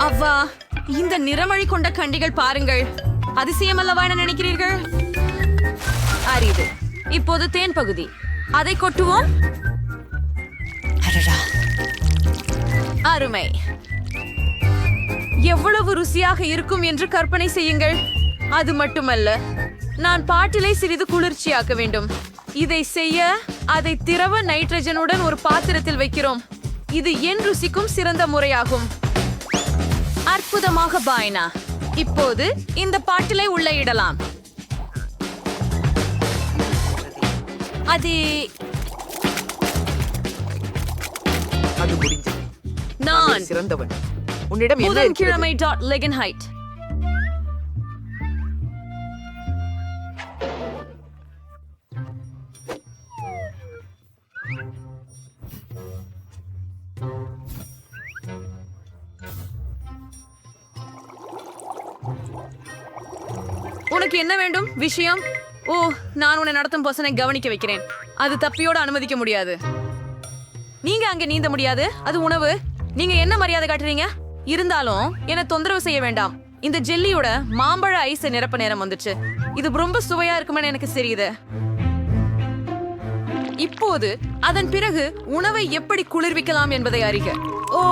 அவ்வா, இந்த நிறமழி கொண்ட கண்டிகள் பாருங்கள். அதிசயமல்லவா என நினைக்கிறீர்கள்? அரிது. இப்போது தேன் பகுதி. அதை கொட்டுவோம். அருமை. எவ்வளவு ருசியாக இருக்கும் என்று கற்பனை செய்யுங்கள். அது மட்டுமல்ல, நான் பாட்டிலை சிறிது குளிர்ச்சியாக்க வேண்டும். இதை செய்ய அதை திரவ நைட்ரஜனுடன் ஒரு பாத்திரத்தில் வைக்கிறோம். இது என் ருசிக்கும் சிறந்த முறையாகும். அற்புதமாக பாய்னா. இப்போது இந்த பாட்டிலை உள்ள இடலாம். அது முடிஞ்சது. நான் சிறந்தவன். உன்னிடம் என்ன புதன்கிழமை .legenheit. உனக்கு என்ன வேண்டும் விஷயம்? ஓ, நான் உன்னை நடத்தும் பர்சனை கவனிக்க வைக்கிறேன். அது தப்பியோட அனுமதிக்க முடியாது. நீங்க அங்க நீந்த முடியாது. அது உணவு. நீங்க என்ன மரியாதை காட்டுறீங்க? இருந்தாலும் என்ன தொந்தரவு செய்ய வேண்டாம். இந்த ஜெல்லியோட மாம்பழ ஐஸ் நிரப்ப நேரம் வந்துச்சு. இது ரொம்ப சுவையா இருக்குமென்னு எனக்கு தெரியுது. இப்போது அதன் பிறகு உணவை எப்படி குளிர்விக்கலாம் என்பதை அறிக. ஓ,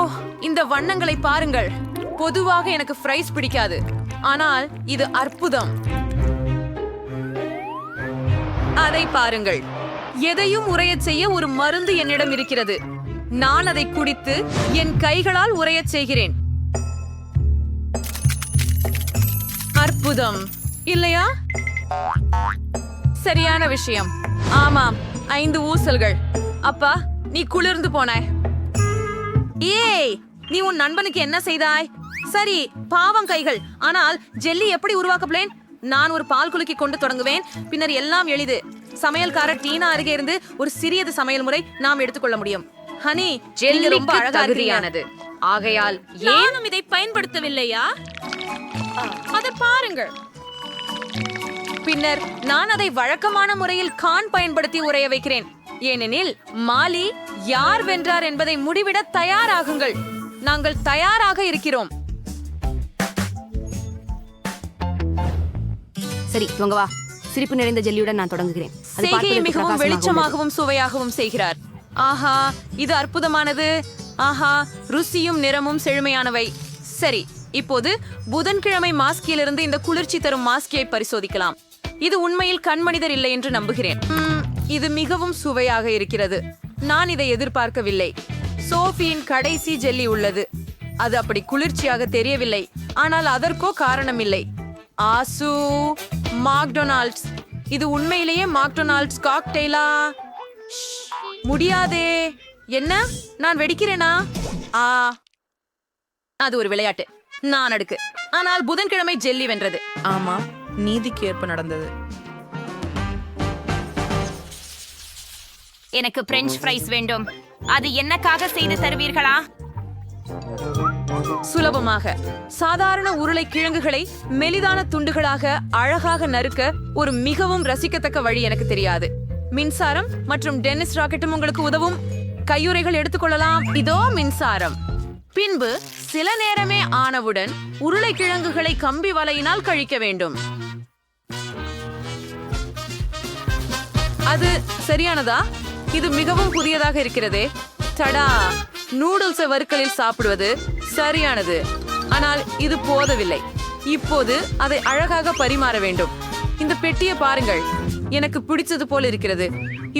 இந்த வண்ணங்களை பாருங்கள். பொதுவாக எனக்கு ஃப்ரைஸ் பிடிக்காது, ஆனால் இது அற்புதம். அதை பாருங்கள். எதையும் உறையச் செய்ய ஒரு மருந்து என்னிடம் இருக்கிறது. நான் அதை குடித்து என் கைகளால் உறையச் செய்கிறேன். அற்புதம் இல்லையா? சரியான விஷயம். ஆமாம், 5 ஊசல்கள். அப்பா, நீ குளிர்ந்து போனாய். ஏய், நீ உன் நண்பனுக்கு என்ன செய்தாய்? சரி, பாவம் கைகள். ஆனால் ஜெல்லி எப்படி உருவாக்கப்பலேன்? நான் ஒரு பால் குலுக்கி கொண்டு தொடங்குவேன். பின்னர் எல்லாம் எளிது. சமையல்காரர் டீனா அருகே இருந்து ஒரு சிறியது சமையல் முறை நாம் எடுத்துக்கொள்ள முடியும். ஹனி, ஜெல்லி ரொம்ப அழகானது. ஆகையால் ஏனும் இதை பயன்படுத்தவில்லையா? அதை பாருங்கள். பின்னர் நான் அதை வழக்கமான முறையில் கான் பயன்படுத்தி உறைய வைக்கிறேன். ஏனெனில் மாலி யார் வென்றார் என்பதை முடிவிட தயாராகுங்கள். நாங்கள் தயாராக இருக்கிறோம். சரி, இவங்க வா. சிரிப்பு நிறைந்த ஜெல்லியுடன் நான் தொடங்குகிறேன். செய்கையை மிகவும் வெளிச்சமாகவும் சுவையாகவும் செய்கிறார். ஆஹா, இது அற்புதமானது. ஆஹா, ருசியும் நிறமும் செழுமையானவை. சரி, இப்போது புதன்கிழமை மாஸ்கியிலிருந்து இந்த குளிர்ச்சி தரும் மாஸ்கியை பரிசோதிக்கலாம். இது உண்மையில் கண்மனிதர் இல்லை என்று நம்புகிறேன். இது மிகவும் சுவையாக இருக்கிறது. நான் இதை எதிர்பார்க்கவில்லை. சோஃபியின் கடைசி ஜெல்லி உள்ளது. அது அப்படி குளிர்ச்சியாக தெரியவில்லை, ஆனால் அதற்கோ காரணமில்லை. ஆசு மாக்டொனால்ட்ஸ். இது உண்மையிலேயே மாக்டொனால்ட்ஸ் காக்டெயிலா? முடியாதே. என்ன, நான் வெடிக்கிறேனா? அது ஒரு விளையாட்டு. நான் அடுக்கு. ஆனால் புதன்கிழமை ஜெல்லி வென்றது. ஆமா, நீதிக்கு ஏற்ப நடந்தது. எனக்கு பிரெஞ்ச் ஃப்ரைஸ் வேண்டும். அது என்னக்காக செய்து தருவீர்களா? சுலபமாக சாதாரண உருளைக்கிழங்குகளை மெலிதான துண்டுகளாக அழகாக நறுக்க ஒரு மிகவும் ரசிக்கத்தக்க வழி எனக்கு தெரியாது. மின்சாரம் மற்றும் டென்னிஸ் ராக்கெட்டும் உங்களுக்கு உதவும். கையுறைகள் எடுத்துக்கொள்ளலாம். இதோ மின்சாரம். பின்பு சில நேரமே ஆனவுடன் உருளைக்கிழங்குகளை கம்பி வலையினால் கழிக்க வேண்டும். அது சரியானதா? இது மிகவும் புதியதாக இருக்கிறதே. தடா, நூடுல்ஸை வறுக்கலில் சாப்பிடுவது சரியானது. ஆனால் இது போதவில்லை. இப்போது அதை அழகாக பரிமாற வேண்டும். இந்த பெட்டியை பாருங்கள், எனக்கு பிடிச்சது போல இருக்கிறது.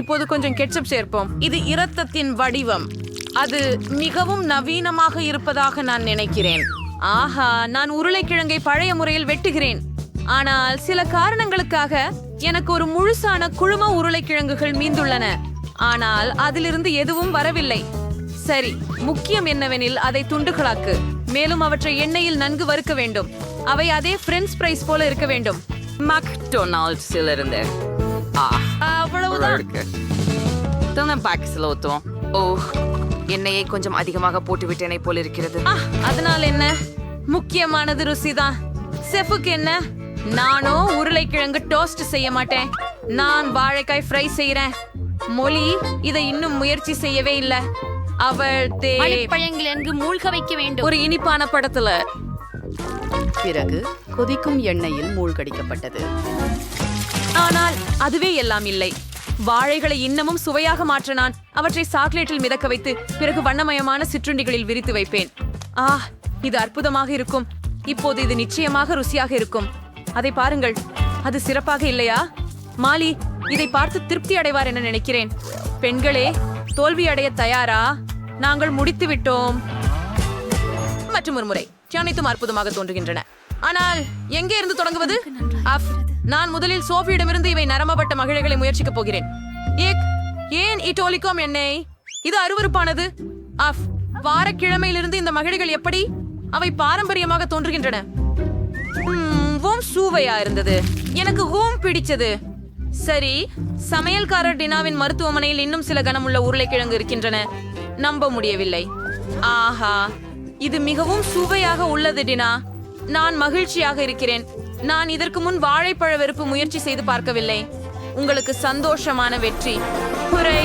இப்போது கொஞ்சம் கெட்சப் சேர்ப்போம். இது இரத்தத்தின் வடிவம். அது மிகவும் நவீனமாக இருப்பதாக நான் நினைக்கிறேன். ஆஹா, நான் உருளைக்கிழங்கை பழைய முறையில் வெட்டுகிறேன். ஆனால் சில காரணங்களுக்காக எனக்கு ஒரு முழுசான குழும உருளைக்கிழங்குகள் மீந்துள்ளன. ஆனால் அதிலிருந்து எதுவும் வரவில்லை. சரி, முக்கியம் என்னவெனில் அதை துண்டுகளாக்கு. மேலும் அவற்றை எண்ணெயில் நன்கு வறுக்க வேண்டும். அவை அதே பிரெஞ்ச் ஃப்ரைஸ் போல இருக்க வேண்டும். மக்டொனால்ட்ஸில் இருந்து அவ்வளவுதான். பாக்கெட்ல ஊத்துவோம். ஓ, எண்ணெயை கொஞ்சம் அதிகமாக போட்டு விட்டேனை போல இருக்கிறது. அதனால் என்ன? முக்கியமானது ருசிதான். செஃபுக்கு என்ன? நானோ உருளைக்கிழங்கு டோஸ்ட் செய்ய மாட்டேன். நான் வாழைக்காய் ஃப்ரை செய்யறேன். மொழி இதை இன்னும் முயற்சி செய்யவே இல்லை. அவள் பழங்கள் எங்கு மூழ்க வைக்க வேண்டும். ஒரு இனிப்பான படத்துல. பிறகு கொதிக்கும் எண்ணெயில் மூழ்கடிக்கப்பட்டது. ஆனால் அதுவே எல்லாம் இல்லை. வாழைகளை இன்னமும் சுவையாக மாற்ற நான் அவற்றை சாக்லேட்டில் மிதக்க வைத்து பிறகு வண்ணமயமான சிற்றுண்டிகளில் விரித்து வைப்பேன். இது அற்புதமாக இருக்கும். இப்போது இது நிச்சயமாக ருசியாக இருக்கும். அதை பாருங்கள், அது சிறப்பாக இல்லையா? மாலி இதை பார்த்து திருப்தி அடைவார் என நினைக்கிறேன். பெண்களே, தோல்வி அடைய தயாரா? நாங்கள் முடித்து விட்டோம். மற்றும் ஒரு முறை அனைத்தும் அற்புதமாக தோன்றுகின்றன. ஆனால் எங்கே இருந்து தொடங்குவது? நான் முதலில் சோஃபியிடமிருந்து இவை நரம்பப்பட்ட மகிழைகளை முயற்சிக்கப் போகிறேன். ஏன் இட்டோலிக்கோம் எண்ணெய்? இது அருவருப்பானது. வாரக்கிழமையிலிருந்து இந்த மகிழைகள் எப்படி? அவை பாரம்பரியமாக தோன்றுகின்றன. சுவையா இருந்தது. எனக்கு பிடிச்சது. சரி, சமையல்காரர் டினாவின் மருத்துவமனையில் இன்னும் சில கனமுள்ள உருளைக்கிழங்கு இருக்கின்றன. நம்ப முடியவில்லை. ஆஹா, இது மிகவும் சுவையாக உள்ளது டினா. நான் மகிழ்ச்சியாக இருக்கிறேன். நான் இதற்கு முன் வாழைப்பழ வெறுப்பு முயற்சி செய்து பார்க்கவில்லை. உங்களுக்கு சந்தோஷமான வெற்றி. குறை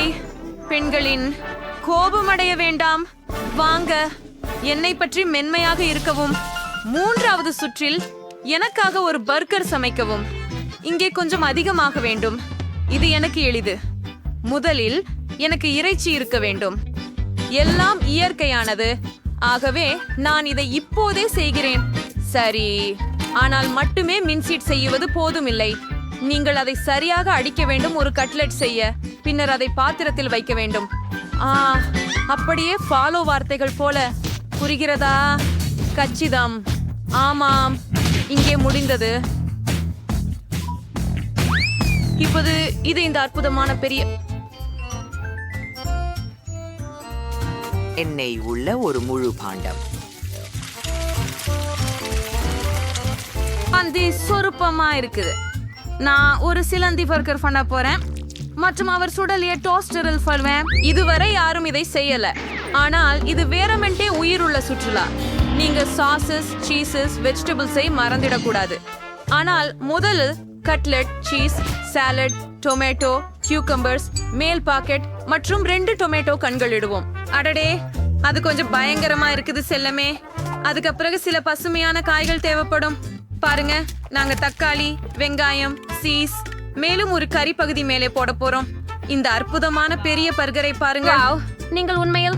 பெண்களின் கோபமடைய வேண்டாம். வாங்க, என்னை பற்றி மென்மையாக இருக்கவும். 3வது சுற்றில் எனக்காக ஒரு பர்கர் சமைக்கவும். இங்கே கொஞ்சம் அதிகமாக வேண்டும். இது எனக்கு எளிது. முதலில் எனக்கு இறைச்சி இருக்க வேண்டும். எல்லாம் இயற்கையானது. ஆகவே நான் இதை இப்போதே செய்கிறேன். சரி, ஆனால் மட்டுமே மின்சீட் செய்வது போதுமில்லை. நீங்கள் அதை சரியாக அடிக்க வேண்டும். ஒரு கட்லெட் செய்ய பின்னர் அதை பாத்திரத்தில் வைக்க வேண்டும். அப்படியே ஃபாலோ வார்த்தைகள் போல. புரிகிறதா? கச்சிதம். ஆமாம், இங்கே முடிந்தது. இப்போது இது இந்த அற்புதமான பெரிய எண்ணெய் உள்ள ஒரு முழு பாண்டம். அந்த சொருப்பமா இருக்குது. நான் ஒரு சிலந்தி பர்கர் பண்ண போறேன் மற்றும் அவர் சுடலிய டோஸ்டரில் சொல்வேன். இதுவரை யாரும் இதை செய்யல. ஆனால் இது வேறமெண்டே உயிருள்ள சுற்றுலா. நீங்க சாசஸ், சீசஸ், வெஜிடபிள்ஸை மறந்திடக்கூடாது. ஆனால் முதலில் கட்லெட், சீஸ், சாலட், டொமேட்டோ, கியூக்கம்பர்ஸ், மேல் பாக்கெட் மற்றும் 2 டொமேட்டோ கண்கள் இடுவோம். அடடே, அது கொஞ்சம் பயங்கரமா இருக்குது செல்லமே. அதுக்கு பிறகு சில பசுமையான காய்கள் தேவைப்படும். பாருங்க, நாங்க தக்காளி, வெங்காயம், சீஸ், மேலும் ஒரு கறி பகுதி மேலே போட போறோம். இந்த அற்புதமான பெரிய பர்கரை பாருங்க. நீங்கள் உண்மையில்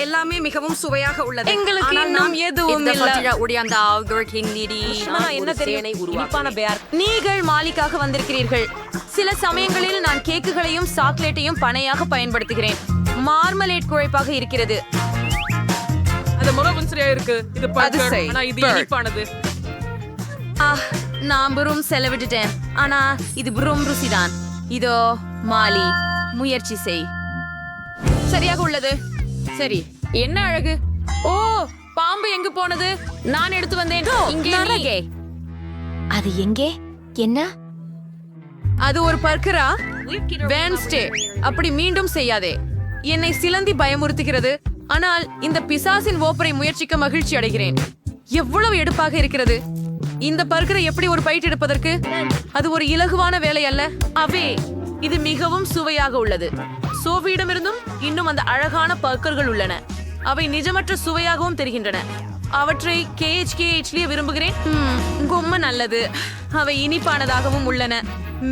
எல்லாமே மிகவும் சுவையாக உள்ளது. எங்களுக்கு ஆனால் இன்னும் நாம் எதுவும் இந்த இல்ல. பட்டியல உடையாந்த ஆல்கர்கிங் நீடி என்ன தெரியும் இனிப்பான பேர். நீங்கள் மாலிக்காக வந்திருக்கிறீர்கள். சில சமயங்களில் நான் கேக்குகளையும் சாக்லேட்டையும் பனையாக பயன்படுத்துகிறேன். மார்மலேட் குழைப்பாக இருக்கிறது. அது முகம் சரியா இருக்கு. இது அது சரி. ஆனா இது இனிப்பானது. நான் வெறும் செலவிட்டுட்டேன். ஆனா இது வெறும் ருசிதான். இதோ மாலி, முயற்சி செய். சரியாக உள்ளது. சரி, என்ன அழகு. ஓ, பாம்பு எங்கு போனது? நான் எடுத்து வந்தேன். இங்கே நீ. அது எங்கே? என்ன? அது ஒரு பர்க்கரா? வென்ஸ்டே, அப்படி மீண்டும் செய்யாதே. என்னை சிலந்தி பயமுறுத்துகிறது. ஆனால் இந்த பிசாசின் ஓப்பரை முயற்சிக்க மகிழ்ச்சி அடைகிறேன். எவ்வளவு எடுப்பாக இருக்கிறது. இந்த பர்க்கரை எப்படி ஒரு பைட் எடுப்பதற்கு? அது ஒரு இலகுவான வேலை அல்ல. அவே, இது மிகவும் சுவையாக உள்ளது. சோஃபியிடமிருந்தும் இன்னும் அந்த அழகான பர்க்கர்கள் உள்ளன. அவை நிஜமற்ற சுவையாகவும் தெரிகின்றன. அவற்றை KHKHலயே விரும்புகிறேன். ரொம்ப நல்லது. அவை இனிப்பானதாகவும் உள்ளன.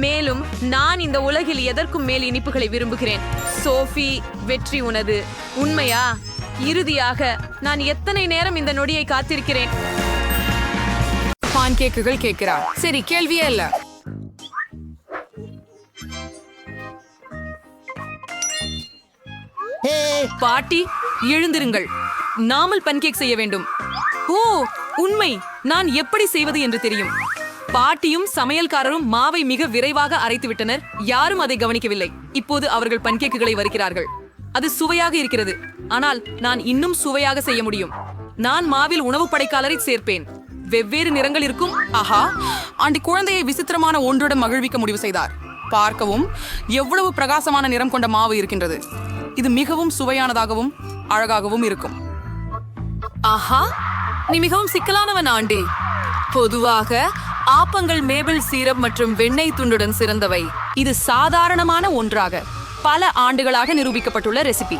மேலும் நான் இந்த உலகில் எதற்கும் மேல் இனிப்புகளை விரும்புகிறேன். சோஃபி, வெற்றி உனது. உண்மையா? இறுதியாக நான் எத்தனை நேரம் இந்த நொடியை காத்திருக்கிறேன். பான் கேக்குகள் கேட்கிறார். சரி, கேள்வியே இல்ல. பாட்டி, எழுந்திருங்கள். நாமல் பன்கேக் செய்ய வேண்டும். ஓ, உண்மை. நான் எப்படி செய்வது என்று தெரியும். பாட்டியும் சமையல்காரரும் மாவை மிக விரைவாக அரைத்து விட்டனர். யாரும் அதை கவனிக்கவில்லை. இப்போது அவர்கள் பன்கேக்குகளை வறுக்கிறார்கள். அது சுவையாக இருக்கிறது. ஆனால் நான் இன்னும் சுவையாக செய்ய முடியும். நான் மாவில் உணவு படைக்காலரை சேர்ப்பேன். வெவ்வேறு நிறங்கள் இருக்கும். ஆஹா, ஆண்டி குழந்தையை விசித்திரமான ஒன்றுடன் மகிழ்விக்க முடிவு செய்தார். பார்க்கவும் எவ்வளவு பிரகாசமான நிறம் கொண்ட மாவு இருக்கின்றது. இது மிகவும் சுவையானதாகவும் அழகாகவும் இருக்கும். ஆஹா, நீ மிகவும் சிக்கலானவன் ஆண்டி. பொதுவாக ஆப்பங்கள் மேபிள் சீரப் மற்றும் வெண்ணெய் துண்டுடன் சிறந்தவை. இது சாதாரணமான ஒன்றாக பல ஆண்டுகளாக நிரூபிக்கப்பட்டுள்ள ரெசிபி.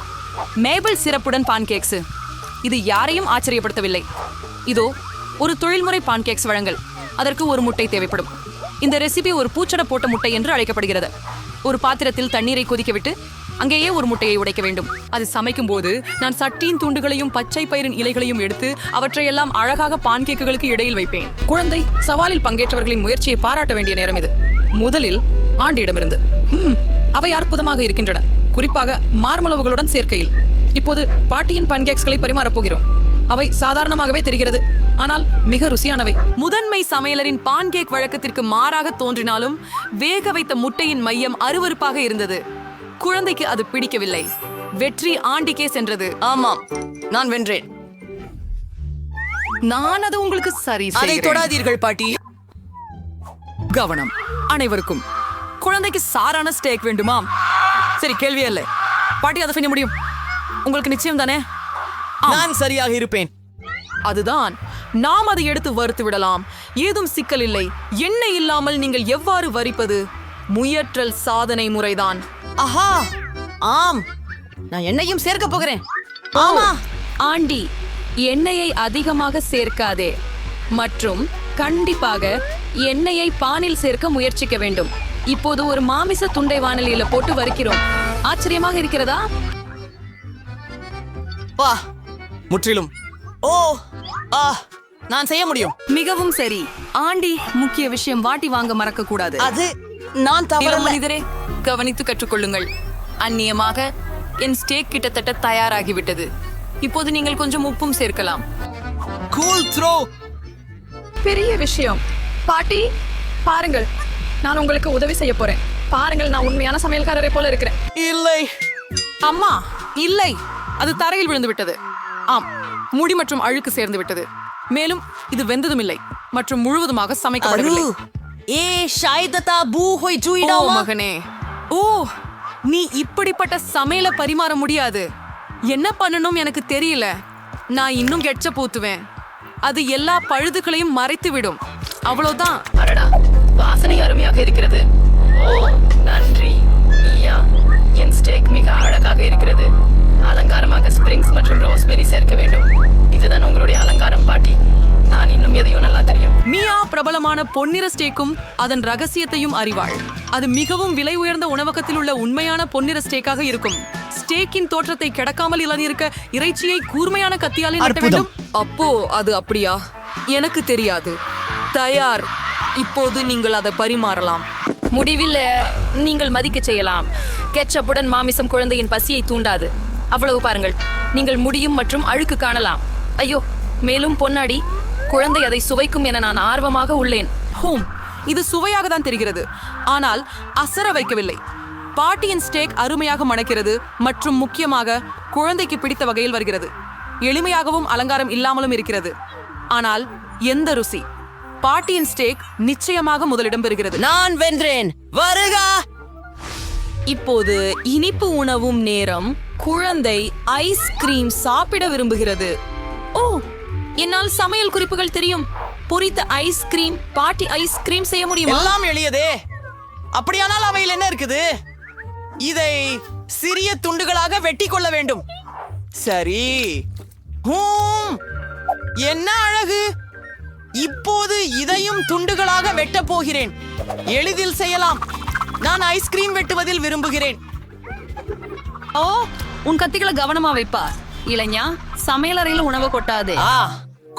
மேபிள் சிரப்புடன் பான்கேக்ஸ். இது யாரையும் ஆச்சரியப்படுத்தவில்லை. இதோ ஒரு தொழில்முறை பான்கேக்ஸ் வழங்கல். அதற்கு ஒரு முட்டை தேவைப்படும். இந்த ரெசிபி ஒரு பூச்சட போட்ட முட்டை என்று அழைக்கப்படுகிறது. ஒரு பாத்திரத்தில் தண்ணீரை கொதிக்கவிட்டு அங்கேயே ஒரு முட்டையை உடைக்க வேண்டும். அது சமைக்கும் போது நான் சட்டியின் துண்டுகளையும் பச்சை பயிரின் இலைகளையும் எடுத்து அவற்றையெல்லாம் அழகாக பான்கேக்குகளுக்கு இடையில் வைப்பேன். குழந்தை சவாலில் பங்கேற்றவர்களின் முயற்சியை பாராட்ட வேண்டிய நேரம் இது. முதலில் ஆண்டியிடமிருந்து. அவை அற்புதமாக இருக்கின்றன, குறிப்பாக மார்மளவுகளுடன் சேர்க்கையில். இப்போது பாட்டியின் பான்கேக்ஸ்களை பரிமாறப் போகிறோம். அவை சாதாரணமாகவே தெரிகிறது, ஆனால் மிக ருசியானவை. முதன்மை சமையலரின் பான்கேக் வழக்கத்திற்கு மாறாக தோன்றினாலும் வேக வைத்த முட்டையின் மையம் அருவருப்பாக இருந்தது. குழந்தைக்கு அது பிடிக்கவில்லை. வெற்றி ஆண்டிக்கே சென்றது. ஆமாம், நான் வென்றேன். நான் அது உங்களுக்கு சரி அதை செய்கிறேன். தொடாதீர்கள் பாட்டி. கவனம் அனைவருக்கும். குழந்தைக்கு சாரான ஸ்டேக் வேண்டுமாம். சரி, கேள்வியே இல்லை. பாட்டி அதை செய்ய முடியும். உங்களுக்கு நிச்சயம் தானே? நான் சரியாக இருப்பேன். அதுதான், நாம் அதை எடுத்து வறுத்து விடலாம். ஏதும் சிக்கல் இல்லை. எண்ணெய் இல்லாமல் நீங்கள் எவ்வாறு வரிப்பது? முயற்றல் சாதனை முறைதான். ஆஹா, ஆம், நான் எண்ணெயும் சேர்க்க போகிறேன். ஆமா ஆண்டி, எண்ணெயை அதிகமாக சேர்க்காதே. மற்றும் கண்டிப்பாக எண்ணெயை பானில் சேர்க்க முயற்சிக்க வேண்டும். இப்போது ஒரு மாமிச துண்டை வாணலியில போட்டு வறுக்கிறோம். ஆச்சரியமாக இருக்கிறதா? வா, முற்றிலும். ஓ, நான் செய்ய முடியும். மிகவும் சரி ஆண்டி. முக்கிய விஷயம், வாட்டி வாங்க மறக்க கூடாது. அது நான் தவறல்ல. மனிதரே, கவனித்து கற்றுக்கொள்ளுங்கள். அந்நியமாக என் ஸ்டேக் கிட்டத்தட்ட தயாராகிவிட்டது. இப்போது நீங்கள் கொஞ்சம் உப்பும் சேர்க்கலாம். Cool throw. பெரிய விஷயம். பாட்டி, பாருங்கள், நான் உங்களுக்கு உதவி செய்ய போறேன். பாருங்கள், நான் உண்மையான சமையல்காரரை போல இருக்கிறேன். இல்லை அம்மா, இல்லை, அது தரையில் விழுந்து விட்டது. ஆம், முடி மற்றும் அழுக்கு சேர்ந்து விட்டது. மேலும் இது வெந்ததும் இல்லை மற்றும் முழுவதுமாக சமைக்கப்படவில்லை. ஏ ஷாய்ததா பூ ஹோய் ஓ ஜூயிடா மகனே, ஓ, நீ இப்படிப்பட்ட சமையல பரிமாற முடியாது. என்ன பண்ணணும் எனக்கு தெரியல. நான் இன்னும் கெட்சப் ஊத்துவேன். அது எல்லா பழுதுகளையும் மறைத்து விடும். அவ்வளவுதான். அடடா, வாசனை அருமையாக இருக்கிறது. ஓ, நன்றி ஐயா. என் ஸ்டேக் மிக அழகாக இருக்கிறது. அலங்காரமாக ஸ்பிரிங்ஸ் மற்றும் ரோஸ்பெரி சேர்க்க வேண்டும். இதுதான் உங்களுடைய அலங்காரம் பாட்டி. நான் இன்னும் எதையும் நல்லா தெரியும். மியா பிரபலமான பொன்னிற ஸ்டேக்கும் அதன் ரகசியத்தையும் அறிவாள். அது மிகவும் விலை உயர்ந்த உணவகத்தில் உள்ள உண்மையான பொன்னிற ஸ்டேக்காக இருக்கும். ஸ்டேக்கின் தோற்றத்தை கிடக்காமல் இளநீருக்க இறைச்சியை கூர்மையான கத்தியாலே நட்ட வேண்டும். அப்போ அது அப்படியா? எனக்கு தெரியாது. தயார். இப்போது நீங்கள் அதை பரிமாறலாம். முடிவில் நீங்கள் மதிக்க செய்யலாம். கெச்சப்புடன் மாமிசம் குழந்தையின் பசியை தூண்டாது. அவ்வளவு பாருங்கள். நீங்கள் முடியும் மற்றும் அழுக்கு காணலாம். ஐயோ, மேலும் பொன்னாடி குழந்தை அதை சுவைக்கும் என நான் ஆர்வமாக உள்ளேன். ஹோம், இது சுவையாக தான் தெரிகிறது, ஆனால் அசர வைக்கவில்லை. பாட்டியின் ஸ்டேக் அருமையாக மணக்கிறது மற்றும் முக்கியமாக குழந்தைக்கு பிடித்த வகையில் வருகிறது. எளிமையாகவும் அலங்காரம் இல்லாமலும் இருக்கிறது, ஆனால் எந்த ருசி! பாட்டியின் ஸ்டேக் நிச்சயமாக முதலிடம் பெறுகிறது. நான் வென்றேன். வருக! இப்போது இனிப்பு உணவும் நேரம். குழந்தை ஐஸ்கிரீம் சாப்பிட விரும்புகிறது. ஓ, என்னால் சமையல் குறிப்புகள் தெரியும். பொரித்த ஐஸ்கிரீம், பாட்டி ஐஸ்கிரீம் செய்ய முடியுமா? எல்லாம் எளியதே. அப்படியானால் அவையில் என்ன இருக்குது? இதை சிறிய துண்டுகளாக வெட்டி கொள்ள வேண்டும். சரி. என்ன அழகு! இப்போது இதையும் துண்டுகளாக வெட்டப் போகிறேன். எளிதில் செய்யலாம். நான் ஐஸ்கிரீம் வெட்டுவதில் விரும்புகிறேன். ஓ, உன் கத்திகளை கவனமா வைப்பா. இளைஞா, சமையலறையில உணவு கொட்டாதே.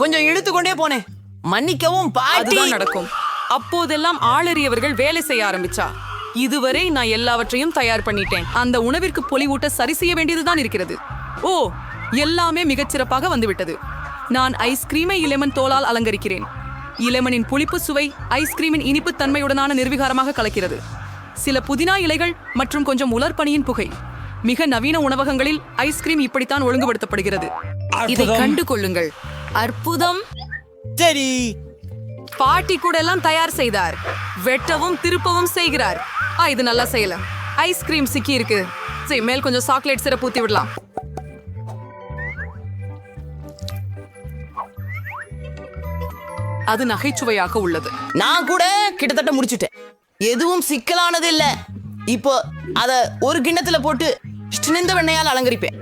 கொஞ்சம் இழுத்துக்கொண்டே போனேன். மன்னிக்கவும் பாட்டி. அதுதான் நடக்கும். அப்போதெல்லாம் ஆளறியவர்கள் வேலை செய்ய ஆரம்பிச்சா. இதுவரை நான் எல்லாவற்றையும் தயார் பண்ணிட்டேன். அந்த உணவிற்கு பொலிவூட்ட சரி செய்ய வேண்டியதுதான் இருக்கிறது. ஓ, எல்லாமே மிகச்சிறப்பாக வந்துவிட்டது. நான் ஐஸ்கிரீமை இலெமன் தோலால் அலங்கரிக்கிறேன். இலெமனின் புளிப்பு சுவை ஐஸ்கிரீமின் இனிப்பு தன்மையுடனான நிர்விகாரமாக கலக்கிறது. சில புதினா இலைகள் மற்றும் கொஞ்சம் உலர்பனியின் புகை. மிக நவீன உணவகங்களில் ஐஸ்கிரீம் இப்படித்தான் ஒழுங்குபடுத்தப்படுகிறது. இதை கண்டு கொள்ளுங்கள். அற்புதம். சரி. பாட்டி கூட எல்லாம் தயார் செய்தார். வெட்டவும் திருப்பவும் செய்கிறார். இது நல்லா செய்யல. ஐஸ்கிரீம் சிக்கி இருக்கு. சரி, மேல் கொஞ்சம் சாக்லேட் சிரப் ஊத்தி விடலாம். அது நகைச்சுவையாக உள்ளது. நான் கூட கிட்டத்தட்ட முடிச்சுட்டேன். எதுவும் சிக்கலானது இல்ல. இப்போ அத ஒரு கிண்ணத்துல போட்டு சினந்த வெண்ணையால் அலங்கரிப்பேன்.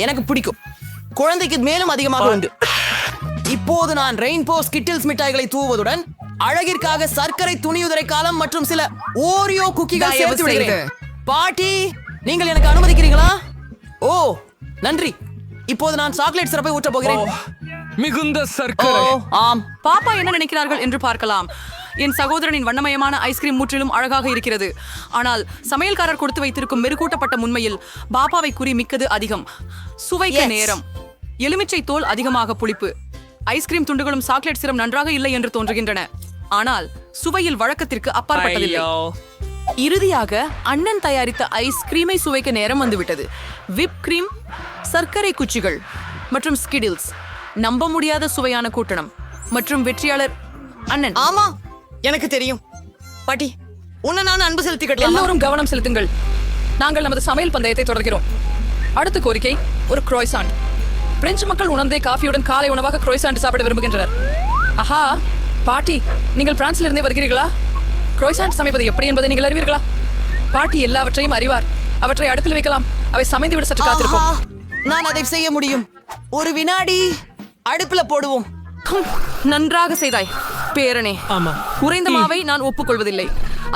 எனக்கு பிடிக்கும். குழந்தைக்கு மேலும் அதிகமாக உண்டு. இப்போது நான் ரெயின்போ ஸ்கிட்டில்ஸ் மிட்டாய்களை தூவுவதுடன் அழகிற்காக சர்க்கரை துணியுதிரை காலம் மற்றும் சில ஓரியோ குக்கிகள் சேர்த்து விடுகிறேன். பாட்டி, நீங்கள் எனக்கு அனுமதிக்கிறீங்களா? ஓ, நன்றி. இப்போது நான் சாக்லேட் சிரப்பை ஊற்ற போகிறேன். மிகுந்த சர்க்கரை. ஆம். பாப்பா என்ன நினைக்கிறார்கள் என்று பார்க்கலாம். என் சகோதரனின் வண்ணமயமான ஐஸ்கிரீம் முற்றிலும் அழகாக இருக்கிறது. ஆனால் சமையல்காரர் கொடுத்து வைத்திருக்கும் மெருகூட்டப்பட்ட உண்மையில் பாப்பாவை குறி மிக்கது அதிகம். சுவைக்க நேரம். எலுமிச்சை தோல் அதிகமாக புளிப்பு. ஐஸ்கிரீம் துண்டுகளும் சாக்லேட் சிரம் நன்றாக இல்லை என்று தோன்றுகின்றன. ஆனால் சுவையில் வழக்கத்திற்கு அப்பாற்பட்டதில்லை. இறுதியாக அண்ணன் தயாரித்த ஐஸ்கிரீமை சுவைக்க நேரம் வந்துவிட்டது. விப் கிரீம், சர்க்கரை குச்சிகள் மற்றும் ஸ்கிடில்ஸ். நம்ப முடியாத சுவையான கூட்டணம். மற்றும் வெற்றியாளர் அண்ணன். ஆமா, எனக்கு தெரியும். பாட்டி, உன்னை நான் அன்பு செலுத்திக்கிட்டேன். எல்லோரும் கவனம் செலுத்துங்கள். நாங்கள் நமது சமையல் பந்தயத்தை தொடர்கிறோம். அடுத்த கோரிக்கை ஒரு குரோய்சாண்ட். பிரெஞ்சு மக்கள் உணர்ந்தே காஃபியுடன் காலை உணவாக குரோய்சாண்ட் சாப்பிட விரும்புகின்றனர். ஆஹா, பாட்டி, நீங்கள் பிரான்சில் இருந்தே வருகிறீர்களா? குரோய்சாண்ட் சமைப்பது எப்படி என்பதை நீங்கள் அறிவீர்களா? பாட்டி எல்லாவற்றையும் அறிவார். அவற்றை அடுப்பில் வைக்கலாம். அவை சமைந்து விட சற்று காத்திருக்கும். நான் அதை செய்ய முடியும். ஒரு வினாடி. அடுப்புல போடுவோம். நன்றாக செய்தாய் பேரனே. ஆமா. குறைந்த மாவை நான் ஒப்புக்கொள்வதில்லை.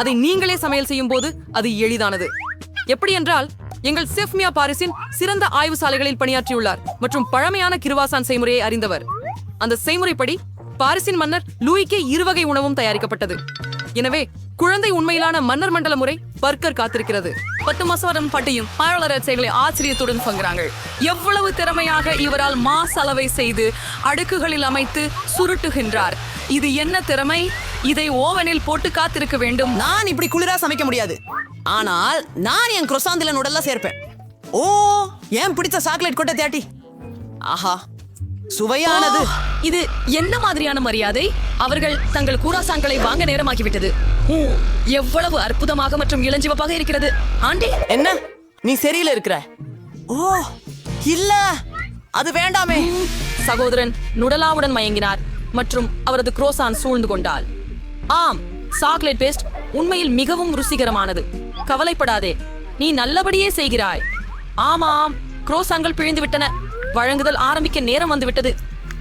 அதை நீங்களே சமையல் செய்யும் போது அது எளிதானது. எப்படி என்றால், எங்கள் செஃப் மியா பாரிஸின் சிறந்த ஆய்வு சாலைகளில் பணியாற்றியுள்ளார் மற்றும் பழமையான கிருவாசான் செய்முறையை அறிந்தவர். அந்த செய்முறைப்படி பாரிஸின் மன்னர் லூயிக்கே இருவகை உணவும் தயாரிக்கப்பட்டது. எனவே குழந்தை உண்மையிலான மன்னர் மண்டல முறை பர்கர் காத்திருக்கிறது. 10 மாசம் பட்டியும் பாராளரசைகளை ஆச்சரியத்துடன் பங்குறாங்க. எவ்வளவு திறமையாக இவரால் மாசலவை செய்து அடுக்குகளில் அமைத்து சுருட்டுகின்றார். இது என்ன திறமை! இதை ஓவனில் போட்டு காத்திருக்க வேண்டும். நான் இப்படி குளிரா சமைக்க முடியாது. ஆனால் நான் என் குரோசாந்தில நுடல்ல சேர்ப்பேன். ஓ, ஏன் பிடிச்ச சாக்லேட் கொட்டை தேட்டி. ஆஹா, சுவையானது. இது என்ன மாதிரியான மரியாதை! அவர்கள் தங்கள் கூராசாங்களை வாங்க நேரமாகிவிட்டது. எவ்வளவு அற்புதமாக மற்றும் இளஞ்சிவப்பாக இருக்கிறது. ஆண்டி, என்ன நீ சரியில்லை இருக்கிற? ஓ இல்ல, அது வேண்டாமே. சகோதரன் நுடலாவுடன் மயங்கினார் மற்றும் அவரது குரோசான் சூழ்ந்து கொண்டாள். ஆம், சாக்லேட் பேஸ்ட் உண்மையில் மிகவும் ருசிகரமானது. கவலைப்படாதே, நீ நல்லபடியே செய்கிறாய். ஆமாம், குரோசான்கள் பிழிந்து விட்டன. வழங்குதல் ஆரம்பிக்க நேரம் வந்துவிட்டது.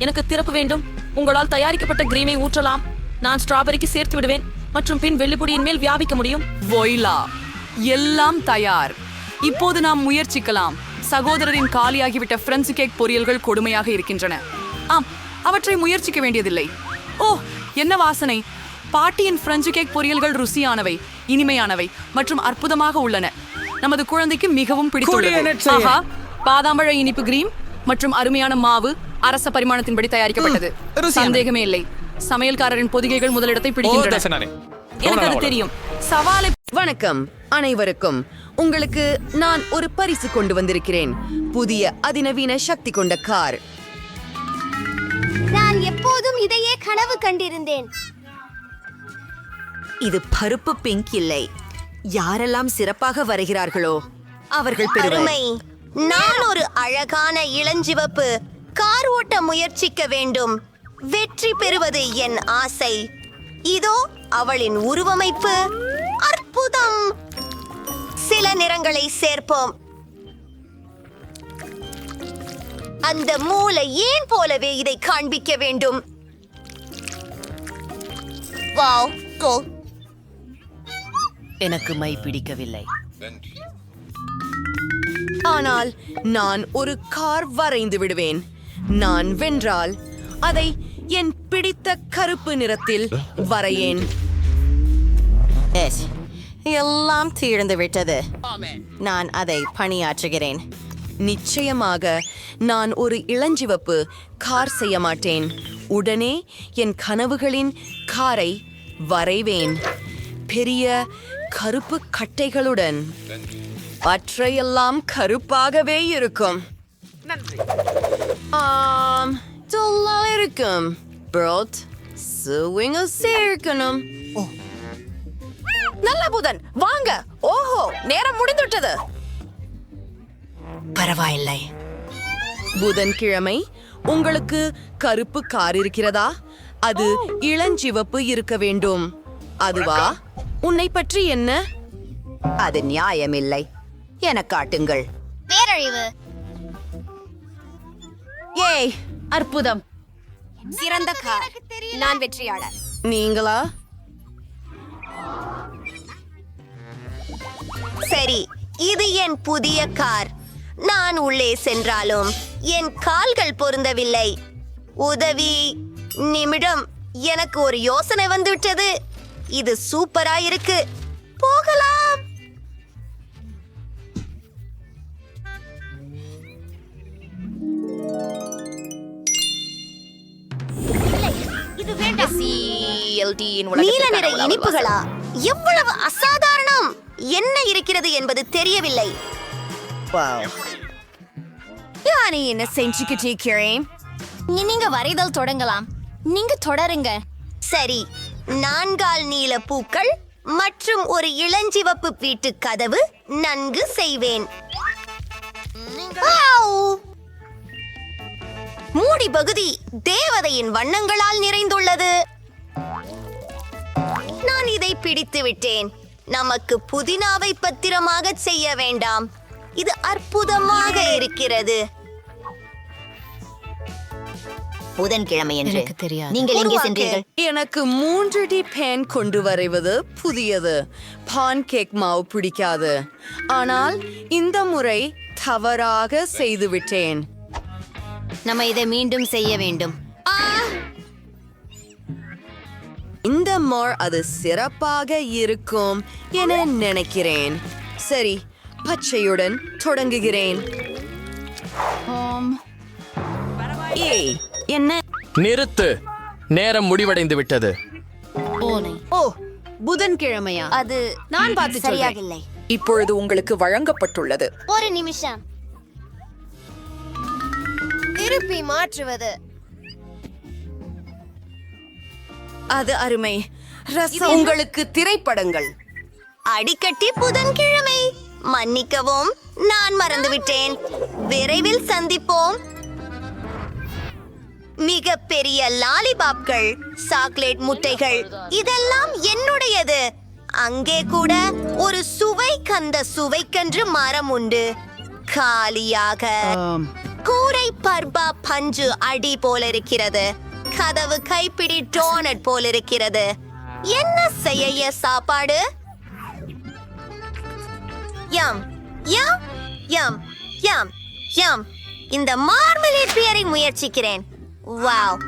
எனக்கு திறப்பு வேண்டும். உங்களால் தயாரிக்கப்பட்ட கிரீமை ஊற்றலாம். நான் ஸ்ட்ராபெரிக்கு சேர்த்து விடுவேன் மற்றும் பின் வெள்ளிப்பொடியின் மேல் வியாபிக்க முடியும். வொய்லா, எல்லாம் தயார். இப்போது நாம் முயற்சிக்கலாம். சகோதரரின் காலியாகிவிட்ட பிரெஞ்சு கேக் பொரியல்கள் கொடுமையாக இருக்கின்றன. ஆம், அவற்றை முயற்சிக்க வேண்டியதில்லை. ஓ, என்ன வாசனை! பாட்டியின் பிரெஞ்சு கேக் பொரியல்கள் ருசியானவை, இனிமையானவை மற்றும் அற்புதமாக உள்ளன. நமது குழந்தைக்கு மிகவும் பிடித்துள்ளது. ஆஹா, பாதாம்பழ இனிப்பு கிரீம் மற்றும் அருமையான மாவு அரச பரிமாணத்தின்படி தயாரிக்கப்பட்டது. சந்தேகமே இல்லை, சமையல்காரரின் பொதிகைகள் முதலிடத்தை பிடிக்கின்றன. எனக்கு அது தெரியும். சவாலை. வணக்கம் அனைவருக்கும். உங்களுக்கு நான் ஒரு பரிசு கொண்டு வந்திருக்கிறேன். புதிய அதிநவீன சக்தி கொண்ட கார். நான் எப்போதும் இதையே கனவு கண்டிருந்தேன். இது பருப்பு பிங்க் இல்லை. யாரெல்லாம் சிறப்பாக வருகிறார்களோ அவர்கள் பெருமை. நான் ஒரு அழகான இளஞ்சிவப்பு கார் ஓட்ட முயற்சிக்க வேண்டும். வெற்றி பெறுவது என் ஆசை. இதோ அவளின் உருவமைப்பு. அற்புதம். சில நிறங்களை சேர்ப்போம். அந்த மூளை ஏன் போலவே இதை காண்பிக்க வேண்டும். வாவ், கோ. எனக்கு மை பிடிக்கவில்லை. ஆனால் நான் ஒரு கார் வரைந்து விடுவேன். நான் வென்றால் அதை என் பிடித்த கருப்பு நிறத்தில் வரையேன். எல்லாம் தீர்ந்து விட்டது. நான் அதை பணியாற்றுகிறேன். நிச்சயமாக நான் ஒரு இளஞ்சிவப்பு கார் செய்ய மாட்டேன். உடனே என் கனவுகளின் காரை வரைவேன். பெரிய கருப்பு கட்டைகளுடன். மற்றையெல்லாம் கருப்பாகவே இருக்கும். இருக்கும். ப்ரோட் சுவிங்க சேர்க்கணும். நல்ல புதன், வாங்க. ஓஹோ, நேரம் முடிந்துவிட்டது. பரவாயில்லை. புதன்கிழமை உங்களுக்கு கருப்பு கார் இருக்கிறதா? அது இளஞ்சிவப்பு இருக்க வேண்டும். அதுவா? உன்னை பற்றி என்ன? அது நியாயமில்லை. என காட்டுங்கள். பேரழிவு. ஏய், அற்புதம். சிறந்த கார். நான் வெற்றியாளர். நீங்களா? சரி, இது என் புதிய கார். நான் உள்ளே சென்றாலும் என் கால்கள் பொருந்தவில்லை. உதவி. நிமிடம், எனக்கு ஒரு யோசனை வந்துவிட்டது. இது சூப்பரா இருக்கு. போகலாம். நீல நிற இனிப்புகளா? எவ்வளவு அசாதாரணம்! என்ன இருக்கிறது என்பது தெரியவில்லை. நான் என்ன செஞ்சுக்கிட்டு இருக்கிறேன்? நீங்க வரைதல் தொடங்கலாம். நீங்க தொடருங்க. சரி, 4 நீல பூக்கள் மற்றும் ஒரு இளஞ்சிவப்பு வீட்டு கதவு நன்கு செய்வேன். மூடி பகுதி தேவதையின் வண்ணங்களால் நிறைந்துள்ளது. நான் இதை பிடித்து விட்டேன். நமக்கு புதினாவை பத்திரமாக செய்ய வேண்டாம். இது அற்புதமாக இருக்கிறது. புதன்கிழமை என்று நீங்கள் எங்கே சென்றீர்கள்? எனக்கு 3D பேன் கொண்டு வரைவது புதியது. பான் கேக் மாவு பிடிக்காது. ஆனால் இந்த முறை தவறாக செய்துவிட்டேன். நம்ம இதை மீண்டும் செய்ய வேண்டும். இந்த முறை அது சிறப்பாக இருக்கும் என நினைக்கிறேன். சரி, பச்சையுடன் தொடங்குகிறேன். ஏய், என்ன? நிறுத்து. நேரம் முடிவடைந்து விட்டது. ஓ, புதன்கிழமையா? அது நான் பார்த்து சரியாகில்லை. இப்பொழுது உங்களுக்கு வழங்கப்பட்டுள்ளது. ஒரு நிமிஷம். திருப்பி மாற்றுவது. அது அருமை. ரசம். உங்களுக்கு திரைப்படங்கள். அடிக்கட்டி புதன்கிழமை. மன்னிக்கவும், நான் மறந்துவிட்டேன். விரைவில் சந்திப்போம். மிக பெரிய லாலிபாப்கள், சாக்லேட் முட்டைகள், இதெல்லாம் என்னுடையது. அங்கே கூட ஒரு சுவைக்கன்று மரம் உண்டு. காலியாக. கூரை பர்பா பஞ்சு அடி போல இருக்கிறது. கதவு கைப்பிடி டோனட் போல் இருக்கிறது. என்ன செய்ய சாப்பாடு? யம் யம் யம் யம் யம். இந்த மார்மலேட் பியரை முயற்சிக்கிறேன். வாவ்,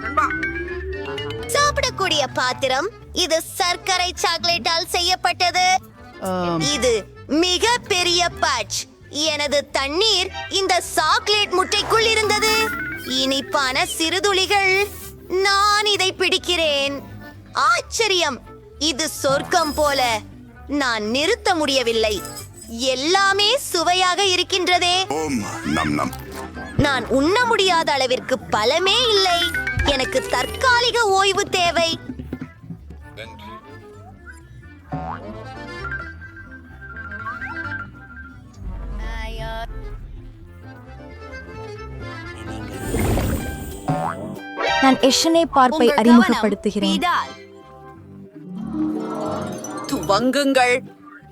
சாப்பிடக்கூடிய பாத்திரம். இது சர்க்கரை சாக்லேட்டால் செய்யப்பட்டது. இது மிக பெரிய பட்ச். எனது தண்ணீர் இந்த சாக்லேட் முட்டைக்குள் இருந்தது. இனிப்பான சிறுதுளிகள். நான் இதை பிடிக்கிறேன். ஆச்சரியம், இது சொர்க்கம் போல. நான் நிறுத்த முடியவில்லை. எல்லாமே சுவையாக இருக்கின்றதே. நான் உண்ண முடியாத அளவிற்கு பலமே இல்லை. எனக்கு தற்காலிக ஓய்வு தேவை. நான் எஷனை பார்ப்பை அறிமுகப்படுத்துகிறேன். துவங்குங்கள்,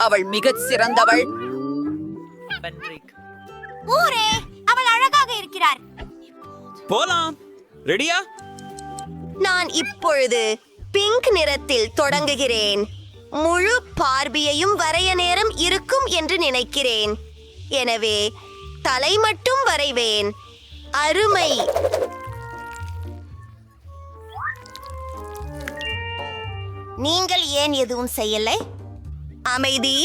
அவள் மிகச் சிறந்தவள். ஊரே, அவள் அழகாக இருக்கிறார். போலாம். ரெடியா? நான் இப்பொழுது பிங்க் நிறத்தில் தொடங்குகிறேன். முழு பார்பியையும் வரைய நேரம் இருக்கும் என்று நினைக்கிறேன். எனவே தலை மட்டும் வரைவேன். அருமை. நீங்கள் ஏன் எதுவும் செய்யலை? அமைதி.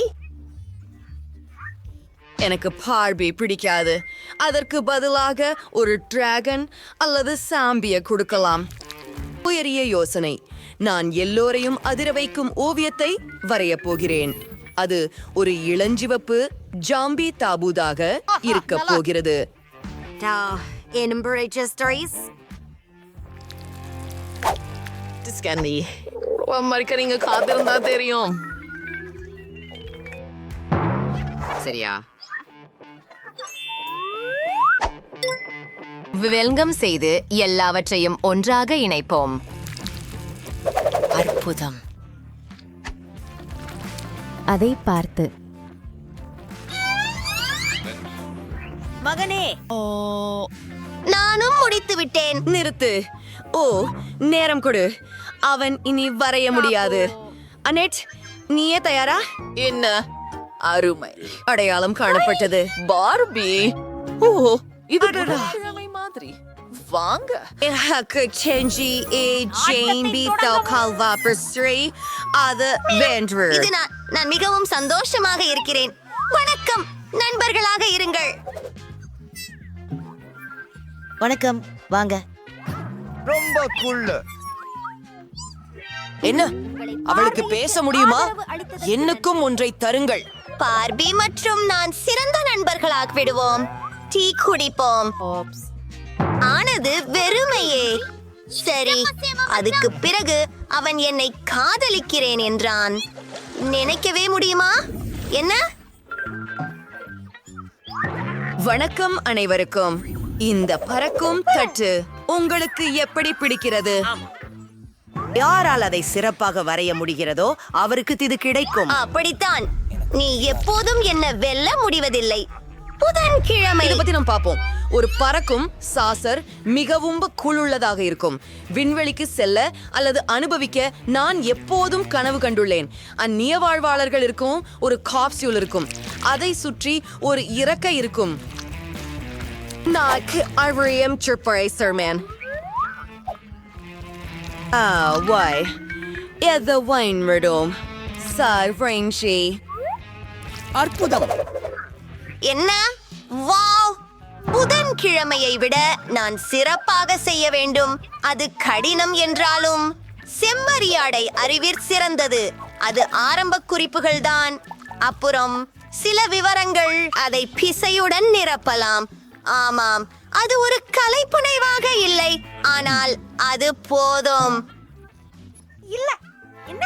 எனக்கு பார்பி பிடிக்காது. அதற்கு பதிலாக ஒரு டிராகன் அல்லது சாம்பிய கொடுக்கலாம். உயரிய யோசனை. நான் எல்லோரையும் அதிர வைக்கும் ஓவியத்தை வரையப் போகிறேன். அது ஒரு இளஞ்சிவப்பு ஜாம்பி தாபூதாக இருக்க போகிறது. மறுக்கறீங்க, காத்திருந்தா தெரியும். சரியா? வெல்கம் செய்து எல்லாவற்றையும் ஒன்றாக இணைப்போம். அற்புதம். அதை பார்த்து மகனே, நானும் முடித்து விட்டேன். நிறுத்து. ஓ, நேரம் கொடு. அவன் இனி வரைய முடியாது. அனெட், நீயே தயாரா? என்ன அருமை. அடையாளம் காணப்பட்டது. பார்பி. ஓ, இது புதன்கிழமை மாதிரி. வாங்க. இது நான் மிகவும் சந்தோஷமாக இருக்கிறேன். வணக்கம், நண்பர்களாக இருங்கள். வணக்கம், வாங்க. ரொம்ப குள்ள. என்ன, அவளுக்கு பேச முடியுமா? என்னுக்கும் ஒன்றை தருங்கள். பார்பி மற்றும் நான் சிறந்த நண்பர்களாக விடுவோம். டீ குடிப்போம். ஆனது வெறுமையே. சரி, அதுக்கு பிறகு அவன் என்னை காதலிக்கிறேன் என்றான். நினைக்கவே முடியுமா? என்ன? வணக்கம் அனைவருக்கும். இந்த பறக்கும் தட்டு உங்களுக்கு எப்படி பிடிக்கிறது? யாரால் அதை சிறப்பாக வரைய முடிகிறதோ அவருக்கு இது கிடைக்கும். அப்படித்தான். நீ எப்போதும் என்ன வெல்ல முடிவதில்லை. புதன்கிழமை இதை பத்தி நாம் பார்ப்போம். ஒரு பறக்கும் சாசர் மிகவும் குழுள்ளதாக இருக்கும். விண்வெளிக்கு செல்ல அல்லது அனுபவிக்க நான் எப்போதும் கனவு கண்டுள்ளேன். அந்நிய வாழ்வாளர்கள் இருக்கும். ஒரு காப்சியூல் இருக்கும். அதை சுற்றி ஒரு இறக்கை இருக்கும். அற்புதம். என்ன? வாவ்! புதன்கிழமையை விட நான் சிறப்பாக செய்ய வேண்டும். அது கடினம் என்றாலும் செம்மறியாடை அறிவிற் சிறந்தது. அது ஆரம்ப குறிப்புகள் தான். அப்புறம் சில விவரங்கள். அதை பிசையுடன் நிரப்பலாம். ஆமாம், அது ஒரு கலைப்புனைவாக இல்லை, ஆனால் அது போதும். இல்ல, என்ன?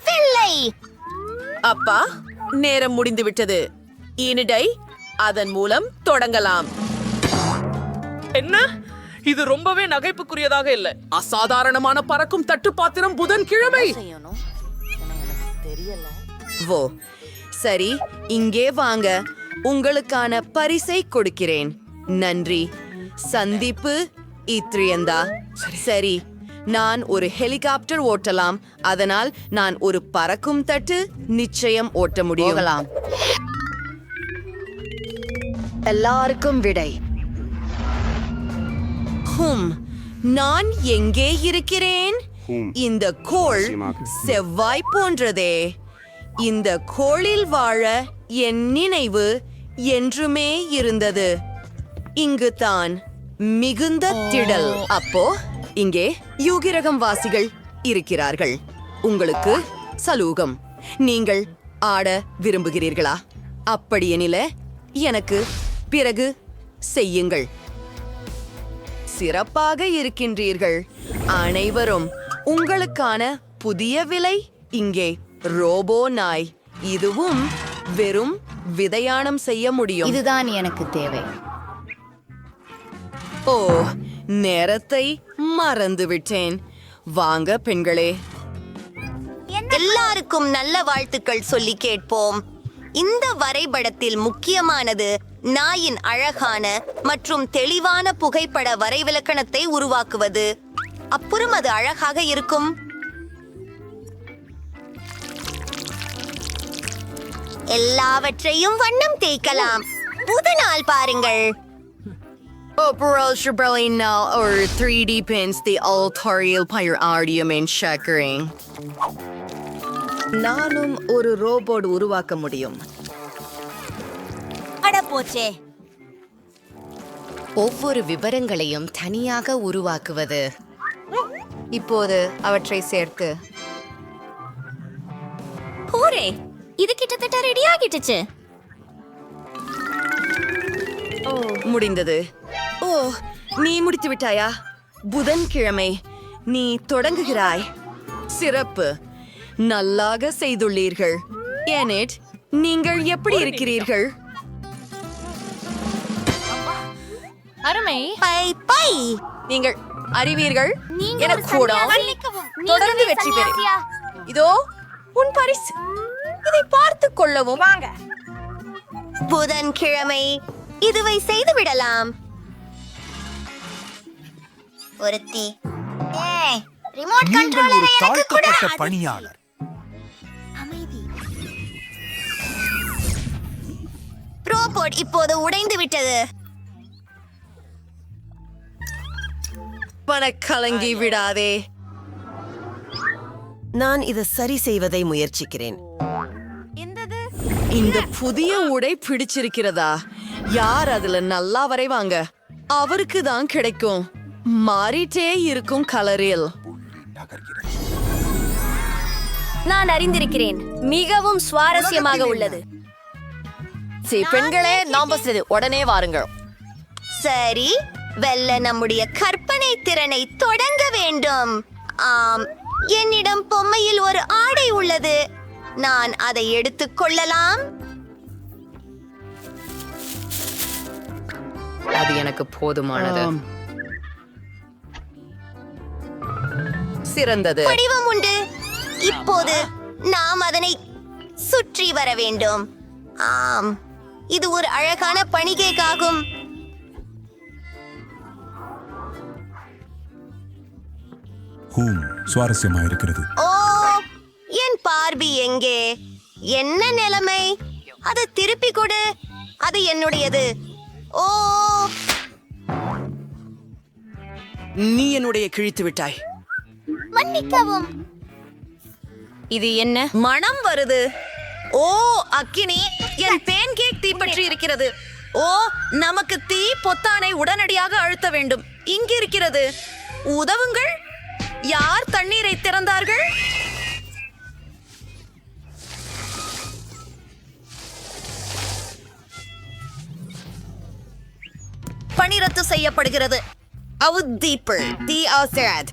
வெள்ளை. அப்பா, நேரம் முடிந்து விட்டது. இனிடை அதன் மூலம் தொடங்கலாம். என்ன, இது ரொம்பவே நகைப்புக்குரியதாக இல்லை. அசாதாரணமான பறக்கும் தட்டு பாத்திரம் புதன்கிழமை. ஓ, சரி, இங்கே வாங்க. உங்களுக்கான பரிசை கொடுக்கிறேன். நன்றி. சந்திப்பு இத்ரியந்தா சரி, நான் ஒரு ஹெலிகாப்டர் ஓட்டலாம், அதனால் நான் ஒரு பறக்கும் தட்டு நிச்சயம் ஓட்ட முடியும். எல்லாருக்கும் விடை. நான் எங்கே இருக்கிறேன்? இந்த கோள் செவ்வாய் போன்றதே. இந்த கோளில் வாழ என் நினைவு என்றுமே இருந்தது. இங்கு தான் மிகுந்த திடல். அப்போ இங்கே யூகிரகம் வாசிகள் இருக்கிறார்கள். உங்களுக்கு சலூகம். நீங்கள் ஆட விரும்புகிறீர்களா? அப்படியெனில எனக்கு பிறகு செய்யுங்கள். சிறப்பாக இருக்கின்றீர்கள் அனைவரும். உங்களுக்கான புதிய விலை இங்கே ரோபோ நாய். இதுவும் வெறும் விதையானம் செய்ய முடியும். இதுதான் எனக்கு தேவை. ஓ, நேரத்தை மறந்துவிட்டேன். வாங்க பெண்களே, எல்லாருக்கும் நல்ல வாழ்த்துக்கள் சொல்லி கேட்போம். இந்த வரைபடத்தில் முக்கியமானது நாயின் அழகான மற்றும் தெளிவான புகைப்பட வரைவிலக்கணத்தை உருவாக்குவது. அப்புறம் அது அழகாக இருக்கும். எல்லாவற்றையும் வண்ணம் தேய்க்கலாம். புது நாள் பாருங்கள். or 3D pins the altorial pyre audium in shackering. நானும் ஒரு ரோபோட் உருவாக்க முடியும். அட போச்சே. ஒவ்வொரு விவரங்களையும் தனியாக உருவாக்குவது. இப்போது அவற்றை சேர்த்து ஹூரே, இது கிட்டத்தட்ட ரெடி ஆகிடுச்சு. முடிந்தது. ஓ, நீ முடித்து விட்டாயா? புதன்கிழமை நீ தொடங்குகிறாய். சிறப்பு, நல்லாக செய்துள்ளீர்கள். ஏனெட், நீங்கள் எப்படி இருக்கிறீர்கள்? அருமை. Bye bye. நீங்கள் அறிவீர்கள். நீங்க எனக்கு ஒரு கூட சன்னியாசி. தொடர்ந்து நீங்க வெற்றி பெறு. சன்னியாசியா? இதோ உன் பரிசு. இதை பார்த்துக் கொள்ளவும். வாங்க. புதன்கிழமை இதுவை செய்து விடலாம். ஒருத்தி, ரிமோட் கண்ட்ரோலரை எனக்கு கொடு. பணியாளர். அமைதி. ரோபோட் இப்போது உடைந்து விட்டது. கலங்கி விடாதே. நான் இதை சரி செய்வதை முயற்சிக்கிறேன். இந்த புதிய உடை பிடிச்சிருக்கிறதா? யார் அதுல நல்லா வரைவாங்க? அவருக்கு தான் கிடைக்கும். மாறிட்டே இருக்கும் கலரில். நான் அறிந்திருக்கிறேன். மிகவும் சுவாரஸ்யமாக உள்ளது. பெண்களே, நாம் உடனே வாருங்கள். சரி, வெல்ல நம்முடைய கற்பனை திறனை தொடங்க வேண்டும். ஆம், என்னிடம் பொம்மையில் ஒரு ஆடை உள்ளது. நான் அதை எடுத்துக் கொள்ளலாம். அது எனக்கு போதுமானது. சிறந்தது. வடிவம் உண்டு. இப்போது நாம் அதனை சுற்றி வர வேண்டும். ஆம், இது ஒரு அழகான பனிகேக் ஆகும். சுவாரஸ்யமா இருக்கிறது. ஓ, என் பார்பி எங்கே? என்ன நிலைமை? அதை திருப்பி கொடு. அது என்னுடையது. ஓ, நீ என்னுடைய கிழித்து விட்டாய். மன்னிக்கவும். இது என்ன மனம் வருது? ஓ, அக்கினி, என் பேன் கேக் தீப்பற்றி இருக்கிறது. ஓ, நமக்கு தீ பொத்தானை உடனடியாக அழுத்த வேண்டும். இங்கு இருக்கிறது. உதவுங்கள். யார் தண்ணீரை திறந்தார்கள்? பணி ரத்து செய்யப்படுகிறது. அவுதீப்பு தி ஆசேத்